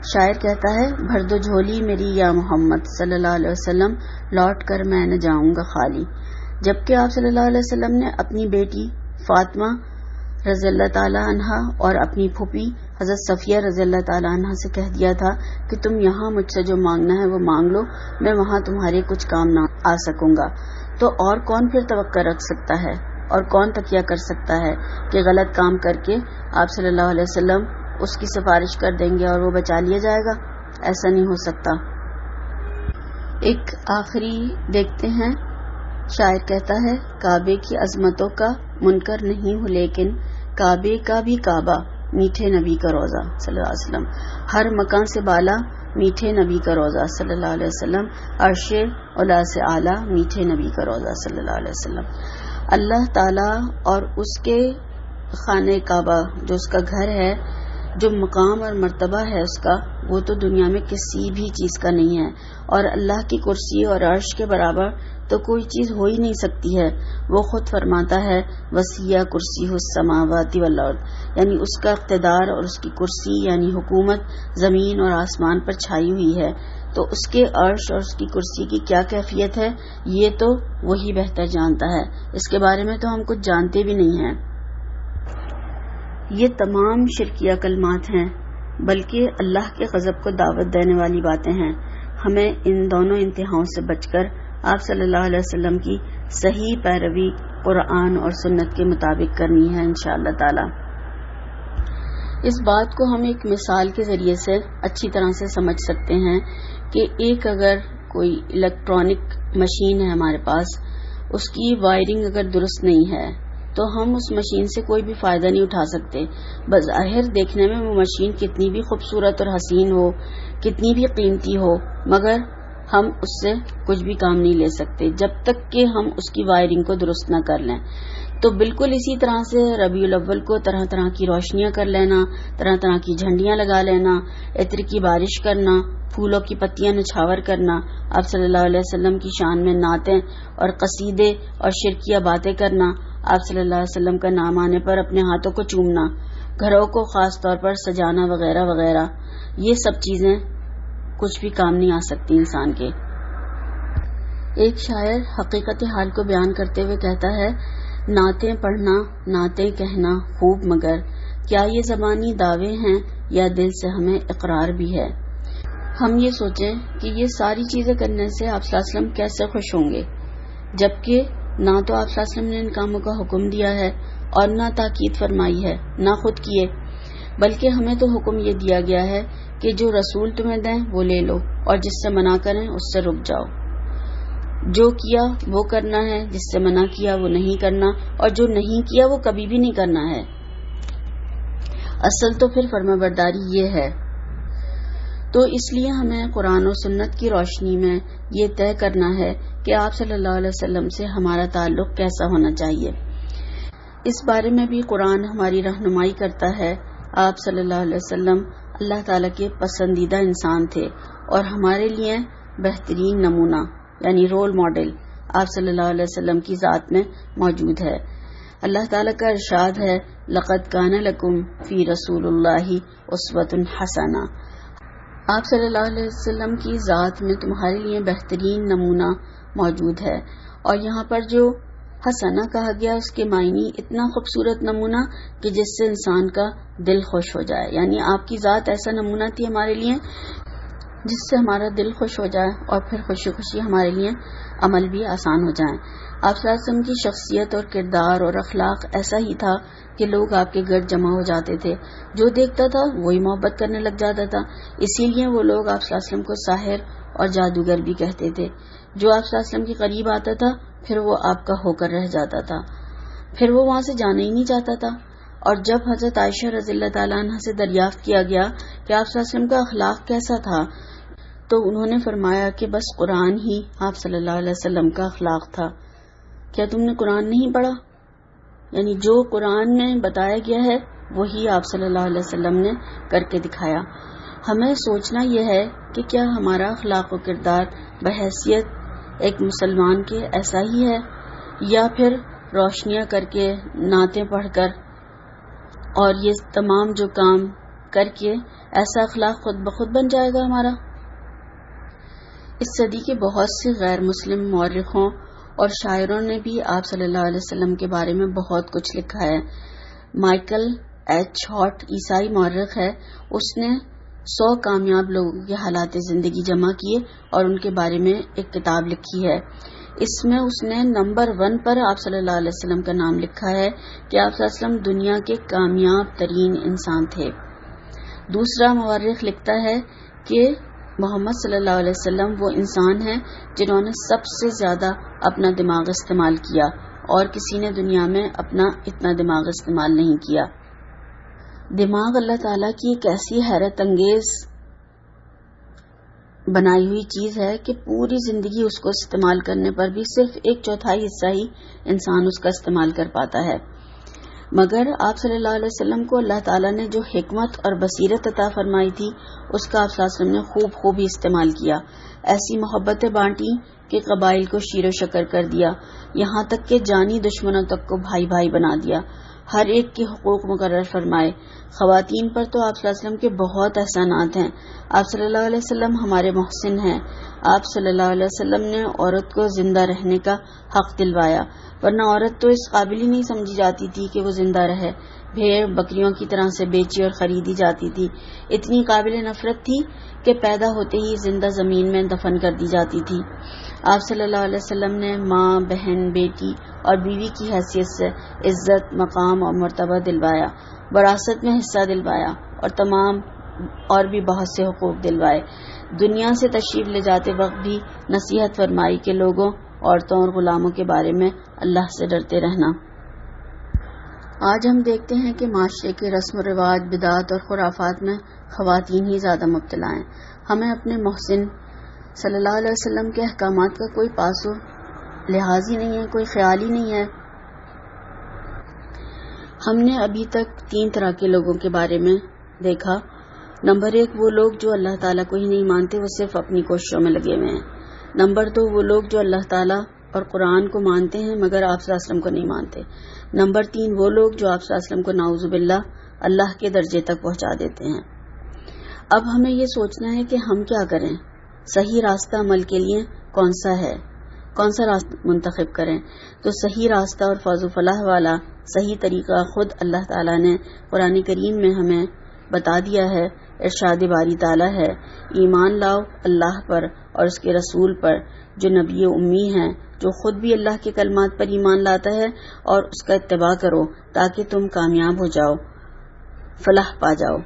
شاعر کہتا ہے، بھر دو جھولی میری یا محمد صلی اللہ علیہ وسلم، لوٹ کر میں نہ جاؤں گا خالی۔ جبکہ آپ صلی اللہ علیہ وسلم نے اپنی بیٹی فاطمہ رضی اللہ تعالی عنہا اور اپنی پھوپھی حضرت صفیہ رضی اللہ تعالی عنہا سے کہہ دیا تھا کہ تم یہاں مجھ سے جو مانگنا ہے وہ مانگ لو، میں وہاں تمہارے کچھ کام نہ آ سکوں گا۔ تو اور کون پھر توقع رکھ سکتا ہے اور کون تکیہ کر سکتا ہے کہ غلط کام کر کے آپ صلی اللہ علیہ وسلم اس کی سفارش کر دیں گے اور وہ بچا لیا جائے گا؟ ایسا نہیں ہو سکتا۔ ایک آخری دیکھتے ہیں، شاعر کہتا ہے، کعبے کی عظمتوں کا منکر نہیں ہوں لیکن کعبے کا بھی کعبہ میٹھے نبی کا روزہ صلی اللہ علیہ وسلم، ہر مکان سے بالا میٹھے نبی کا روزہ صلی اللہ علیہ وسلم، عرش علا سے اعلیٰ میٹھے نبی کا روزہ صلی اللہ علیہ وسلم۔ اللہ تعالیٰ اور اس کے خانہ کعبہ جو اس کا گھر ہے، جو مقام اور مرتبہ ہے اس کا، وہ تو دنیا میں کسی بھی چیز کا نہیں ہے، اور اللہ کی کرسی اور عرش کے برابر تو کوئی چیز ہو ہی نہیں سکتی ہے۔ وہ خود فرماتا ہے، وسیع کرسی السماوات والارض، یعنی اس کا اقتدار اور اس کی کرسی یعنی حکومت زمین اور آسمان پر چھائی ہوئی ہے، تو اس کے عرش اور اس کی کرسی کی کیا کیفیت ہے یہ تو وہی بہتر جانتا ہے، اس کے بارے میں تو ہم کچھ جانتے بھی نہیں ہیں۔ یہ تمام شرکیہ کلمات ہیں، بلکہ اللہ کے غضب کو دعوت دینے والی باتیں ہیں۔ ہمیں ان دونوں انتہاؤں سے بچ کر آپ صلی اللہ علیہ وسلم کی صحیح پیروی قرآن اور سنت کے مطابق کرنی ہے انشاءاللہ تعالی۔ اس بات کو ہم ایک مثال کے ذریعے سے اچھی طرح سے سمجھ سکتے ہیں کہ ایک اگر کوئی الیکٹرانک مشین ہے ہمارے پاس، اس کی وائرنگ اگر درست نہیں ہے تو ہم اس مشین سے کوئی بھی فائدہ نہیں اٹھا سکتے۔ بظاہر دیکھنے میں وہ مشین کتنی بھی خوبصورت اور حسین ہو، کتنی بھی قیمتی ہو، مگر ہم اس سے کچھ بھی کام نہیں لے سکتے جب تک کہ ہم اس کی وائرنگ کو درست نہ کر لیں۔ تو بالکل اسی طرح سے ربیع الاول کو طرح طرح کی روشنیاں کر لینا، طرح طرح کی جھنڈیاں لگا لینا، عطر کی بارش کرنا، پھولوں کی پتیاں نچھاور کرنا، آپ صلی اللہ علیہ وسلم کی شان میں نعتیں اور قصیدے اور شرکیہ باتیں کرنا، آپ صلی اللہ علیہ وسلم کا نام آنے پر اپنے ہاتھوں کو چومنا، گھروں کو خاص طور پر سجانا وغیرہ وغیرہ، یہ سب چیزیں کچھ بھی کام نہیں آ سکتی انسان کے۔ ایک شاعر حقیقت حال کو بیان کرتے ہوئے کہتا ہے، نعتیں پڑھنا، نعتیں کہنا خوب، مگر کیا یہ زبانی دعوے ہیں یا دل سے ہمیں اقرار بھی ہے؟ ہم یہ سوچیں کہ یہ ساری چیزیں کرنے سے آپ صلی اللہ علیہ وسلم کیسے خوش ہوں گے، جبکہ نہ تو آپ صلی اللہ علیہ وسلم نے ان کاموں کا حکم دیا ہے اور نہ تاکید فرمائی ہے، نہ خود کیے، بلکہ ہمیں تو حکم یہ دیا گیا ہے کہ جو رسول تمہیں دیں وہ لے لو اور جس سے منع کریں اس سے رک جاؤ۔ جو کیا وہ کرنا ہے، جس سے منع کیا وہ نہیں کرنا، اور جو نہیں کیا وہ کبھی بھی نہیں کرنا ہے۔ اصل تو پھر فرمانبرداری یہ ہے۔ تو اس لیے ہمیں قرآن و سنت کی روشنی میں یہ طے کرنا ہے کہ آپ صلی اللہ علیہ وسلم سے ہمارا تعلق کیسا ہونا چاہیے۔ اس بارے میں بھی قرآن ہماری رہنمائی کرتا ہے۔ آپ صلی اللہ علیہ وسلم اللہ تعالیٰ کے پسندیدہ انسان تھے اور ہمارے لیے بہترین نمونہ یعنی رول ماڈل آپ صلی اللہ علیہ وسلم کی ذات میں موجود ہے۔ اللہ تعالیٰ کا ارشاد ہے، لَقَدْ كَانَ لَكُمْ فِي رَسُولِ اللَّهِ أُسْوَةٌ حَسَنَةٌ، آپ صلی اللہ علیہ وسلم کی ذات میں تمہارے لیے بہترین نمونہ موجود ہے۔ اور یہاں پر جو حسنہ کہا گیا اس کے معنی اتنا خوبصورت نمونہ کہ جس سے انسان کا دل خوش ہو جائے، یعنی آپ کی ذات ایسا نمونہ تھی ہمارے لیے جس سے ہمارا دل خوش ہو جائے اور پھر خوشی خوشی ہمارے لیے عمل بھی آسان ہو جائیں۔ آپ صلی اللہ علیہ وسلم کی شخصیت اور کردار اور اخلاق ایسا ہی تھا کہ لوگ آپ کے گرد جمع ہو جاتے تھے، جو دیکھتا تھا وہی محبت کرنے لگ جاتا تھا۔ اسی لیے وہ لوگ آپ صلی اللہ علیہ وسلم کو ساحر اور جادوگر بھی کہتے تھے۔ جو آپ صلی اللہ علیہ وسلم کے قریب آتا تھا پھر وہ آپ کا ہو کر رہ جاتا تھا، پھر وہ وہاں سے جانا ہی نہیں چاہتا تھا۔ اور جب حضرت عائشہ رضی اللہ تعالیٰ عنہ سے دریافت کیا گیا کہ آپ صلی اللہ علیہ وسلم کا اخلاق کیسا تھا، تو انہوں نے فرمایا کہ بس قرآن ہی آپ صلی اللہ علیہ وسلم کا اخلاق تھا۔ کیا تم نے قرآن نہیں پڑھا؟ یعنی جو قرآن میں بتایا گیا ہے وہی آپ صلی اللہ علیہ وسلم نے کر کے دکھایا۔ ہمیں سوچنا یہ ہے کہ کیا ہمارا اخلاق و کردار بحیثیت ایک مسلمان کے ایسا ہی ہے، یا پھر روشنیاں کر کے، نعتیں پڑھ کر اور یہ تمام جو کام کر کے ایسا اخلاق خود بخود بن جائے گا ہمارا؟ اس صدی کے بہت سے غیر مسلم مورخوں اور شاعروں نے بھی آپ صلی اللہ علیہ وسلم کے بارے میں بہت کچھ لکھا ہے۔ مائیکل ایچ ہارٹ عیسائی مورخ ہے، اس نے 100 کامیاب لوگوں کے حالات زندگی جمع کیے اور ان کے بارے میں ایک کتاب لکھی ہے۔ اس میں اس نے نمبر 1 پر آپ صلی اللہ علیہ وسلم کا نام لکھا ہے کہ آپ صلی اللہ علیہ وسلم دنیا کے کامیاب ترین انسان تھے۔ دوسرا مورخ لکھتا ہے کہ محمد صلی اللہ علیہ وسلم وہ انسان ہیں جنہوں نے سب سے زیادہ اپنا دماغ استعمال کیا اور کسی نے دنیا میں اپنا اتنا دماغ استعمال نہیں کیا۔ دماغ اللہ تعالیٰ کی ایک ایسی حیرت انگیز بنائی ہوئی چیز ہے کہ پوری زندگی اس کو استعمال کرنے پر بھی صرف 1/4 حصہ ہی انسان اس کا استعمال کر پاتا ہے۔ مگر آپ صلی اللہ علیہ وسلم کو اللہ تعالیٰ نے جو حکمت اور بصیرت عطا فرمائی تھی اس کا آپ صلی اللہ علیہ وسلم نے خوب ہی استعمال کیا۔ ایسی محبتیں بانٹی کہ قبائل کو شیر و شکر کر دیا، یہاں تک کہ جانی دشمنوں تک کو بھائی بھائی بنا دیا، ہر ایک کے حقوق مقرر فرمائے۔ خواتین پر تو آپ صلی اللہ علیہ وسلم کے بہت احسانات ہیں۔ آپ صلی اللہ علیہ وسلم ہمارے محسن ہیں۔ آپ صلی اللہ علیہ وسلم نے عورت کو زندہ رہنے کا حق دلوایا، ورنہ عورت تو اس قابل ہی نہیں سمجھی جاتی تھی کہ وہ زندہ رہے، بھیڑ بکریوں کی طرح سے بیچی اور خریدی جاتی تھی، اتنی قابل نفرت تھی کہ پیدا ہوتے ہی زندہ زمین میں دفن کر دی جاتی تھی۔ آپ صلی اللہ علیہ وسلم نے ماں، بہن، بیٹی اور بیوی کی حیثیت سے عزت، مقام اور مرتبہ دلوایا، وراثت میں حصہ دلوایا اور تمام اور بھی بہت سے حقوق دلوائے۔ دنیا سے تشریف لے جاتے وقت بھی نصیحت فرمائی کہ لوگوں، عورتوں اور غلاموں کے بارے میں اللہ سے ڈرتے رہنا۔ آج ہم دیکھتے ہیں کہ معاشرے کے رسم و رواج، بدعات اور خرافات میں خواتین ہی زیادہ مبتلا ہیں۔ ہمیں اپنے محسن صلی اللہ علیہ وسلم کے احکامات کا کوئی پاس و لحاظ ہی نہیں ہے، کوئی خیال ہی نہیں ہے۔ ہم نے ابھی تک 3 طرح کے لوگوں کے بارے میں دیکھا۔ نمبر 1 وہ لوگ جو اللہ تعالیٰ کو ہی نہیں مانتے، وہ صرف اپنی کوششوں میں لگے ہوئے ہیں۔ نمبر 2 وہ لوگ جو اللہ تعالیٰ اور قرآن کو مانتے ہیں مگر آپ صلی اللہ علیہ وسلم کو نہیں مانتے۔ نمبر 3 وہ لوگ جو آپ صلی اللہ علیہ وسلم کو نعوذ باللہ اللہ کے درجے تک پہنچا دیتے ہیں۔ اب ہمیں یہ سوچنا ہے کہ ہم کیا کریں، صحیح راستہ عمل کے لیے کون سا ہے، کون سا راستہ منتخب کریں۔ تو صحیح راستہ اور فوز و فلاح والا صحیح طریقہ خود اللہ تعالیٰ نے قرآن کریم میں ہمیں بتا دیا ہے۔ ارشاد باری تعالیٰ ہے، ایمان لاؤ اللہ پر اور اس کے رسول پر جو نبی امی ہیں، جو خود بھی اللہ کے کلمات پر ایمان لاتا ہے، اور اس کا اتباع کرو تاکہ تم کامیاب ہو جاؤ، فلاح پا جاؤ۔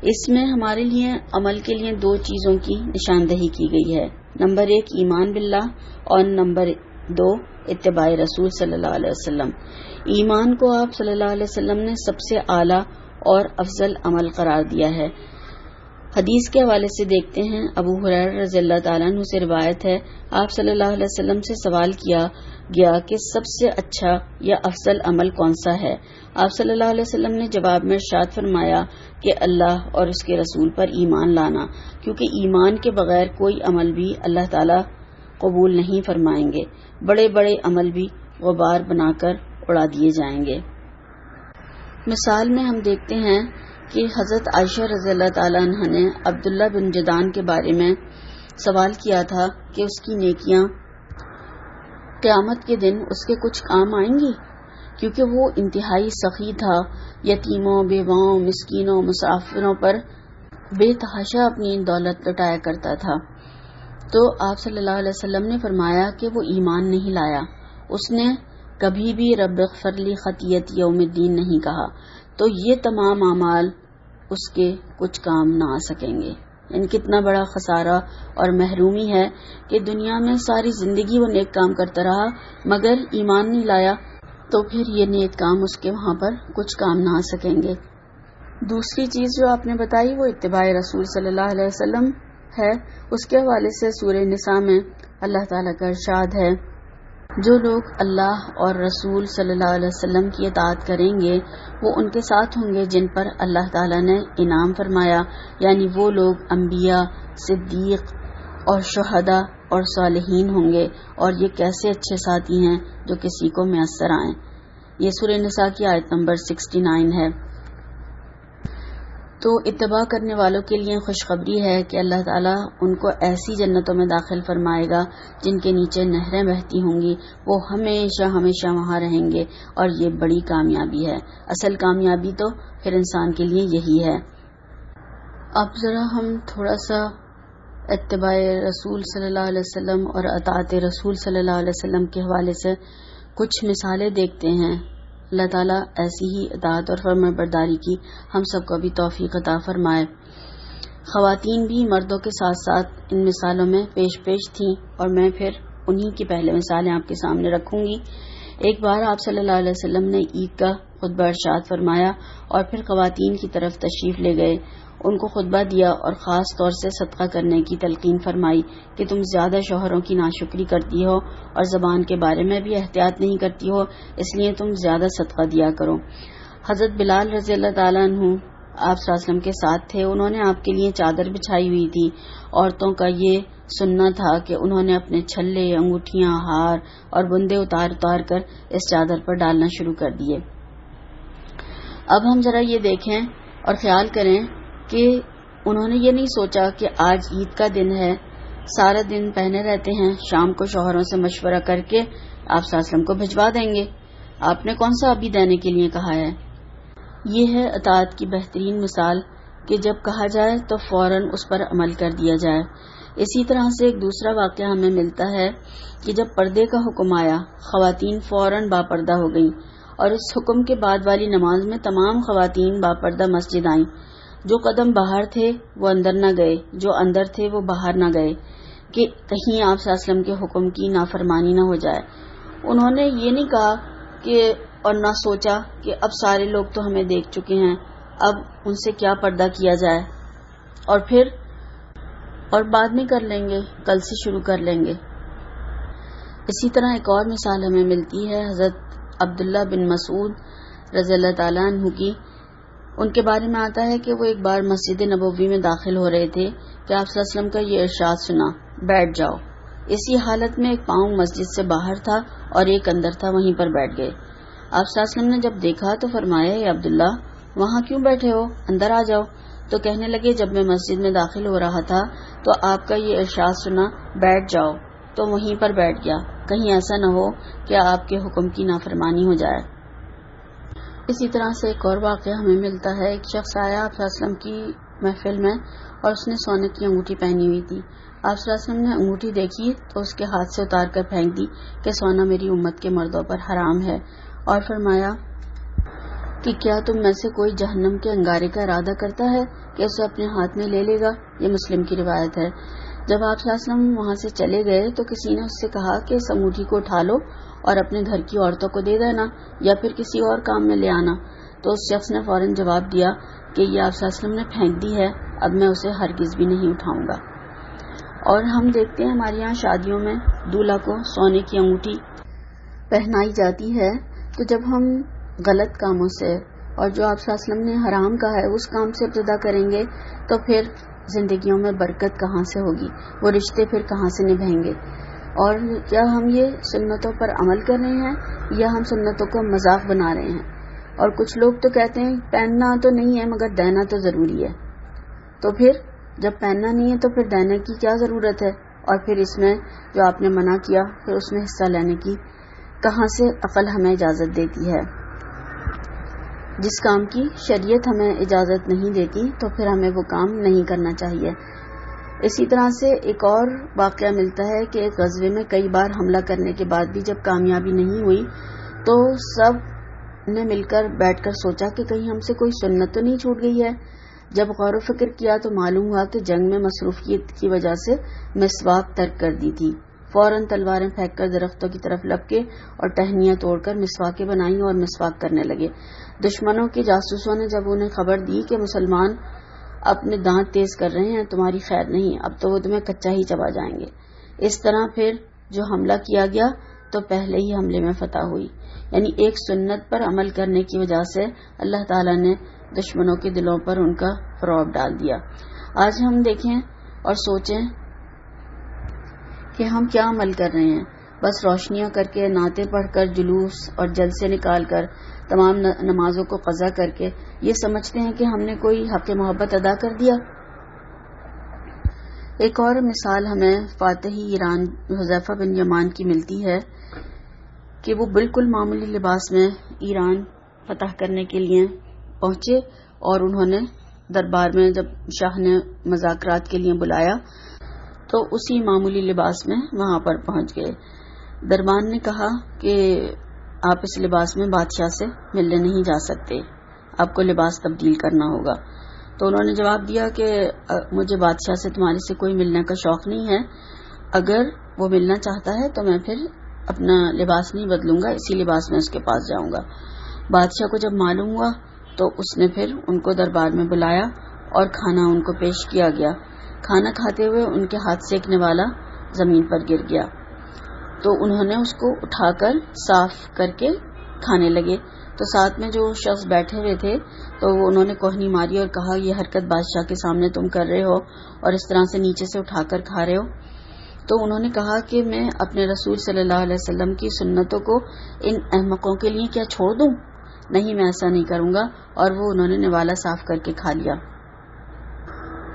اس میں ہمارے لیے عمل کے لیے 2 چیزوں کی نشاندہی کی گئی ہے۔ نمبر 1 ایمان باللہ اور نمبر 2 اتباع رسول صلی اللہ علیہ وسلم۔ ایمان کو آپ صلی اللہ علیہ وسلم نے سب سے اعلیٰ اور افضل عمل قرار دیا ہے۔ حدیث کے حوالے سے دیکھتے ہیں، ابو ہریرہ رضی اللہ تعالیٰ عنہ سے روایت ہے، آپ صلی اللہ علیہ وسلم سے سوال کیا گیا کہ سب سے اچھا یا افضل عمل کون سا ہے؟ آپ صلی اللہ علیہ وسلم نے جواب میں ارشاد فرمایا کہ اللہ اور اس کے رسول پر ایمان لانا، کیونکہ ایمان کے بغیر کوئی عمل بھی اللہ تعالیٰ قبول نہیں فرمائیں گے، بڑے بڑے عمل بھی غبار بنا کر اڑا دیے جائیں گے۔ مثال میں ہم دیکھتے ہیں کہ حضرت عائشہ رضی اللہ تعالیٰ عنہ نے عبداللہ بن جدعان کے بارے میں سوال کیا تھا کہ اس کی نیکیاں قیامت کے دن اس کے کچھ کام آئیں گی، کیونکہ وہ انتہائی سخی تھا، یتیموں، بیواؤں، مسکینوں، مسافروں پر بے تحاشا اپنی دولت لٹایا کرتا تھا۔ تو آپ صلی اللہ علیہ وسلم نے فرمایا کہ وہ ایمان نہیں لایا، اس نے کبھی بھی رب اغفر لی خطیئتی یوم الدین نہیں کہا، تو یہ تمام اعمال اس کے کچھ کام نہ آ سکیں گے۔ یعنی کتنا بڑا خسارہ اور محرومی ہے کہ دنیا میں ساری زندگی وہ نیک کام کرتا رہا مگر ایمان نہیں لایا، تو پھر یہ نیک کام اس کے وہاں پر کچھ کام نہ آ سکیں گے۔ دوسری چیز جو آپ نے بتائی وہ اتباع رسول صلی اللہ علیہ وسلم ہے۔ اس کے حوالے سے سورہ نساء میں اللہ تعالیٰ کا ارشاد ہے، جو لوگ اللہ اور رسول صلی اللہ علیہ وسلم کی اطاعت کریں گے وہ ان کے ساتھ ہوں گے جن پر اللہ تعالیٰ نے انعام فرمایا، یعنی وہ لوگ انبیاء، صدیق اور شہداء اور صالحین ہوں گے، اور یہ کیسے اچھے ساتھی ہیں جو کسی کو میسر آئیں۔ یہ سورہ نساء کی آیت نمبر 69 ہے۔ تو اتباع کرنے والوں کے لیے خوشخبری ہے کہ اللہ تعالیٰ ان کو ایسی جنتوں میں داخل فرمائے گا جن کے نیچے نہریں بہتی ہوں گی، وہ ہمیشہ ہمیشہ وہاں رہیں گے، اور یہ بڑی کامیابی ہے۔ اصل کامیابی تو پھر انسان کے لیے یہی ہے۔ اب ذرا ہم تھوڑا سا اتباع رسول صلی اللہ علیہ وسلم اور اطاعت رسول صلی اللہ علیہ وسلم کے حوالے سے کچھ مثالیں دیکھتے ہیں۔ اللہ تعالیٰ ایسی ہی اطاعت اور فرمانبرداری کی ہم سب کو بھی توفیق عطا فرمائے۔ خواتین بھی مردوں کے ساتھ ساتھ ان مثالوں میں پیش تھیں، اور میں پھر انہی کی پہلے مثالیں آپ کے سامنے رکھوں گی۔ ایک بار آپ صلی اللہ علیہ وسلم نے عید کا خطبہ ارشاد فرمایا اور پھر خواتین کی طرف تشریف لے گئے، ان کو خطبہ دیا اور خاص طور سے صدقہ کرنے کی تلقین فرمائی کہ تم زیادہ شوہروں کی ناشکری کرتی ہو اور زبان کے بارے میں بھی احتیاط نہیں کرتی ہو، اس لیے تم زیادہ صدقہ دیا کرو۔ حضرت بلال رضی اللہ تعالیٰ عنہ آپ صلی اللہ علیہ وسلم کے ساتھ تھے، انہوں نے آپ کے لیے چادر بچھائی ہوئی تھی۔ عورتوں کا یہ سننا تھا کہ انہوں نے اپنے چھلے، انگوٹھیاں، ہار اور بندے اتار کر اس چادر پر ڈالنا شروع کر دیے۔ اب ہم ذرا یہ دیکھیں اور خیال کریں کہ انہوں نے یہ نہیں سوچا کہ آج عید کا دن ہے، سارا دن پہنے رہتے ہیں، شام کو شوہروں سے مشورہ کر کے آپ صلی اللہ علیہ وسلم کو بھجوا دیں گے۔ آپ نے کون سا ابھی دینے کے لیے کہا ہے؟ یہ ہے اطاعت کی بہترین مثال کہ جب کہا جائے تو فوراً اس پر عمل کر دیا جائے۔ اسی طرح سے ایک دوسرا واقعہ ہمیں ملتا ہے کہ جب پردے کا حکم آیا، خواتین فوراً باپردہ ہو گئیں، اور اس حکم کے بعد والی نماز میں تمام خواتین باپردہ مسجد آئیں۔ جو قدم باہر تھے وہ اندر نہ گئے، جو اندر تھے وہ باہر نہ گئے، کہ کہیں آپ صلی اللہ علیہ وسلم کے حکم کی نافرمانی نہ ہو جائے۔ انہوں نے یہ نہیں کہا کہ اور نہ سوچا کہ اب سارے لوگ تو ہمیں دیکھ چکے ہیں، اب ان سے کیا پردہ کیا جائے، اور بعد میں کر لیں گے، کل سے شروع کر لیں گے۔ اسی طرح ایک اور مثال ہمیں ملتی ہے حضرت عبداللہ بن مسعود رضی اللہ تعالیٰ عنہ کی۔ ان کے بارے میں آتا ہے کہ وہ ایک بار مسجد نبوی میں داخل ہو رہے تھے کہ آپ صلی اللہ علیہ وسلم کا یہ ارشاد سنا، بیٹھ جاؤ۔ اسی حالت میں ایک پاؤں مسجد سے باہر تھا اور ایک اندر تھا، وہیں پر بیٹھ گئے۔ آپ صلی اللہ علیہ وسلم نے جب دیکھا تو فرمایا، اے عبداللہ وہاں کیوں بیٹھے ہو، اندر آ جاؤ۔ تو کہنے لگے، جب میں مسجد میں داخل ہو رہا تھا تو آپ کا یہ ارشاد سنا، بیٹھ جاؤ، تو وہیں پر بیٹھ گیا، کہیں ایسا نہ ہو کہ آپ کے حکم کی نافرمانی ہو جائے۔ اسی طرح سے ایک اور واقعہ ہمیں ملتا ہے، ایک شخص آیا آپ صلی اللہ علیہ وسلم کی محفل میں اور اس نے سونے کی انگوٹھی پہنی ہوئی تھی۔ آپ صلی اللہ علیہ وسلم نے انگوٹھی دیکھی تو اس کے ہاتھ سے اتار کر پھینک دی کہ سونا میری امت کے مردوں پر حرام ہے، اور فرمایا کہ کیا تم میں سے کوئی جہنم کے انگارے کا ارادہ کرتا ہے کہ اسے اپنے ہاتھ میں لے لے گا؟ یہ مسلم کی روایت ہے۔ جب آپ صلی اللہ علیہ وسلم وہاں سے چلے گئے تو کسی نے اس سے کہا کہ اس انگوٹھی کو اٹھا لو اور اپنے گھر کی عورتوں کو دے دینا یا پھر کسی اور کام میں لے آنا۔ تو اس شخص نے فوراً جواب دیا کہ یہ آپ صلی اللہ علیہ وسلم نے پھینک دی ہے، اب میں اسے ہرگز بھی نہیں اٹھاؤں گا۔ اور ہم دیکھتے ہیں ہمارے یہاں شادیوں میں دولہا کو سونے کی انگوٹھی پہنائی جاتی ہے، تو جب ہم غلط کاموں سے اور جو آپ صلی اللہ علیہ وسلم نے حرام کہا ہے اس کام سے ابتدا کریں گے تو پھر زندگیوں میں برکت کہاں سے ہوگی، وہ رشتے پھر کہاں سے نبھیں گے؟ اور کیا ہم یہ سنتوں پر عمل کر رہے ہیں یا ہم سنتوں کو مذاق بنا رہے ہیں؟ اور کچھ لوگ تو کہتے ہیں پہننا تو نہیں ہے مگر دینا تو ضروری ہے۔ تو پھر جب پہننا نہیں ہے تو پھر دینے کی کیا ضرورت ہے؟ اور پھر اس میں جو آپ نے منع کیا پھر اس میں حصہ لینے کی کہاں سے عقل ہمیں اجازت دیتی ہے؟ جس کام کی شریعت ہمیں اجازت نہیں دیتی تو پھر ہمیں وہ کام نہیں کرنا چاہیے۔ اسی طرح سے ایک اور واقعہ ملتا ہے کہ ایک غزوے میں کئی بار حملہ کرنے کے بعد بھی جب کامیابی نہیں ہوئی تو سب نے مل کر بیٹھ کر سوچا کہ کہیں ہم سے کوئی سنت تو نہیں چھوٹ گئی ہے۔ جب غور و فکر کیا تو معلوم ہوا کہ جنگ میں مصروفیت کی وجہ سے مسواک ترک کر دی تھی۔ فوراً تلواریں پھینک کر درختوں کی طرف لپکے اور ٹہنیاں توڑ کر مسواکیں بنائیں اور مسواک کرنے لگے۔ دشمنوں کے جاسوسوں نے جب انہیں خبر دی کہ مسلمان اپنے دانت تیز کر رہے ہیں، تمہاری خیر نہیں، اب تو وہ تمہیں کچا ہی چبا جائیں گے۔ اس طرح پھر جو حملہ کیا گیا تو پہلے ہی حملے میں فتح ہوئی، یعنی ایک سنت پر عمل کرنے کی وجہ سے اللہ تعالیٰ نے دشمنوں کے دلوں پر ان کا فروغ ڈال دیا۔ آج ہم دیکھیں اور سوچیں کہ ہم کیا عمل کر رہے ہیں، بس روشنیاں کر کے، نعتیں پڑھ کر، جلوس اور جلسے نکال کر، تمام نمازوں کو قضا کر کے یہ سمجھتے ہیں کہ ہم نے کوئی حق محبت ادا کر دیا۔ ایک اور مثال ہمیں فاتحی ایران حذیفہ بن یمان کی ملتی ہے کہ وہ بالکل معمولی لباس میں ایران فتح کرنے کے لیے پہنچے اور انہوں نے دربار میں جب شاہ نے مذاکرات کے لیے بلایا تو اسی معمولی لباس میں وہاں پر پہنچ گئے۔ دربان نے کہا کہ آپ اس لباس میں بادشاہ سے ملنے نہیں جا سکتے، آپ کو لباس تبدیل کرنا ہوگا۔ تو انہوں نے جواب دیا کہ مجھے بادشاہ سے تمہارے سے کوئی ملنے کا شوق نہیں ہے، اگر وہ ملنا چاہتا ہے تو میں پھر اپنا لباس نہیں بدلوں گا، اسی لباس میں اس کے پاس جاؤں گا۔ بادشاہ کو جب معلوم ہوا تو اس نے پھر ان کو دربار میں بلایا اور کھانا ان کو پیش کیا گیا۔ کھانا کھاتے ہوئے ان کے ہاتھ سیکنے والا زمین پر گر گیا تو انہوں نے اس کو اٹھا کر صاف کر کے کھانے لگے۔ تو ساتھ میں جو شخص بیٹھے ہوئے تھے تو انہوں نے کوہنی ماری اور کہا یہ حرکت بادشاہ کے سامنے تم کر رہے ہو اور اس طرح سے نیچے سے اٹھا کر کھا رہے ہو۔ تو انہوں نے کہا کہ میں اپنے رسول صلی اللہ علیہ وسلم کی سنتوں کو ان احمقوں کے لیے کیا چھوڑ دوں؟ نہیں، میں ایسا نہیں کروں گا، اور وہ انہوں نے نوالا صاف کر کے کھا لیا۔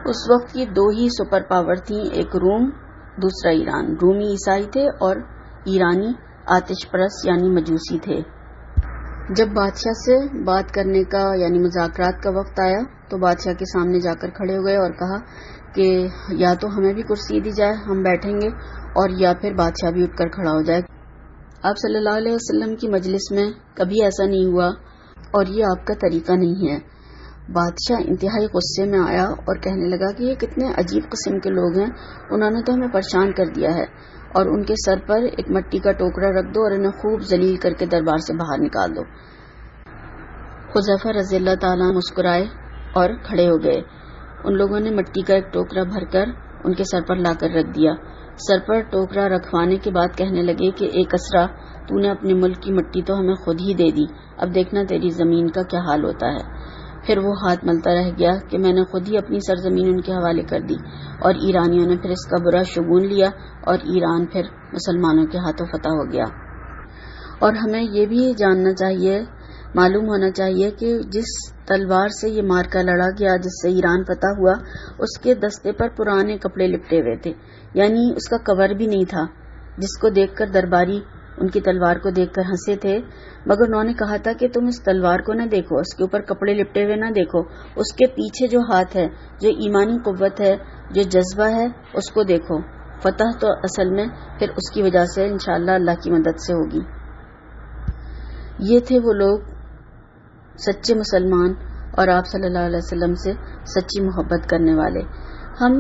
اس وقت کی دو ہی سپر پاور تھیں، ایک روم، دوسرا ایران۔ رومی عیسائی تھے اور ایرانی آتش پرست یعنی مجوسی تھے۔ جب بادشاہ سے بات کرنے کا یعنی مذاکرات کا وقت آیا تو بادشاہ کے سامنے جا کر کھڑے ہو گئے اور کہا کہ یا تو ہمیں بھی کرسی دی جائے، ہم بیٹھیں گے، اور یا پھر بادشاہ بھی اٹھ کر کھڑا ہو جائے۔ آپ صلی اللہ علیہ وسلم کی مجلس میں کبھی ایسا نہیں ہوا اور یہ آپ کا طریقہ نہیں ہے۔ بادشاہ انتہائی غصے میں آیا اور کہنے لگا کہ یہ کتنے عجیب قسم کے لوگ ہیں، انہوں نے تو ہمیں پریشان کر دیا ہے، اور ان کے سر پر ایک مٹی کا ٹوکرا رکھ دو اور انہیں خوب ذلیل کر کے دربار سے باہر نکال دو۔ حذیفہ رضی اللہ تعالیٰ مسکرائے اور کھڑے ہو گئے۔ ان لوگوں نے مٹی کا ایک ٹوکرا بھر کر ان کے سر پر لا کر رکھ دیا۔ سر پر ٹوکرا رکھوانے کے بعد کہنے لگے کہ ایک اسرا، تو نے اپنے ملک کی مٹی تو ہمیں خود ہی دے دی، اب دیکھنا تیری زمین کا کیا حال ہوتا ہے۔ پھر وہ ہاتھ ملتا رہ گیا کہ میں نے خود ہی اپنی سرزمین ان کے حوالے کر دی، اور ایرانیوں نے پھر اس کا برا شگون لیا اور ایران پھر مسلمانوں کے ہاتھوں فتح ہو گیا۔ اور ہمیں یہ بھی جاننا چاہیے، معلوم ہونا چاہیے کہ جس تلوار سے یہ مارکا لڑا گیا، جس سے ایران فتح ہوا، اس کے دستے پر پرانے کپڑے لپٹے ہوئے تھے، یعنی اس کا کور بھی نہیں تھا، جس کو دیکھ کر درباری ان کی تلوار کو دیکھ کر ہنسے تھے، مگر انہوں نے کہا تھا کہ تم اس تلوار کو نہ دیکھو، اس کے اوپر کپڑے لپٹے ہوئے نہ دیکھو، اس کے پیچھے جو ہاتھ ہے، جو ایمانی قوت ہے، جو جذبہ ہے، اس کو دیکھو۔ فتح تو اصل میں پھر اس کی وجہ سے انشاءاللہ اللہ کی مدد سے ہوگی۔ یہ تھے وہ لوگ سچے مسلمان اور آپ صلی اللہ علیہ وسلم سے سچی محبت کرنے والے۔ ہم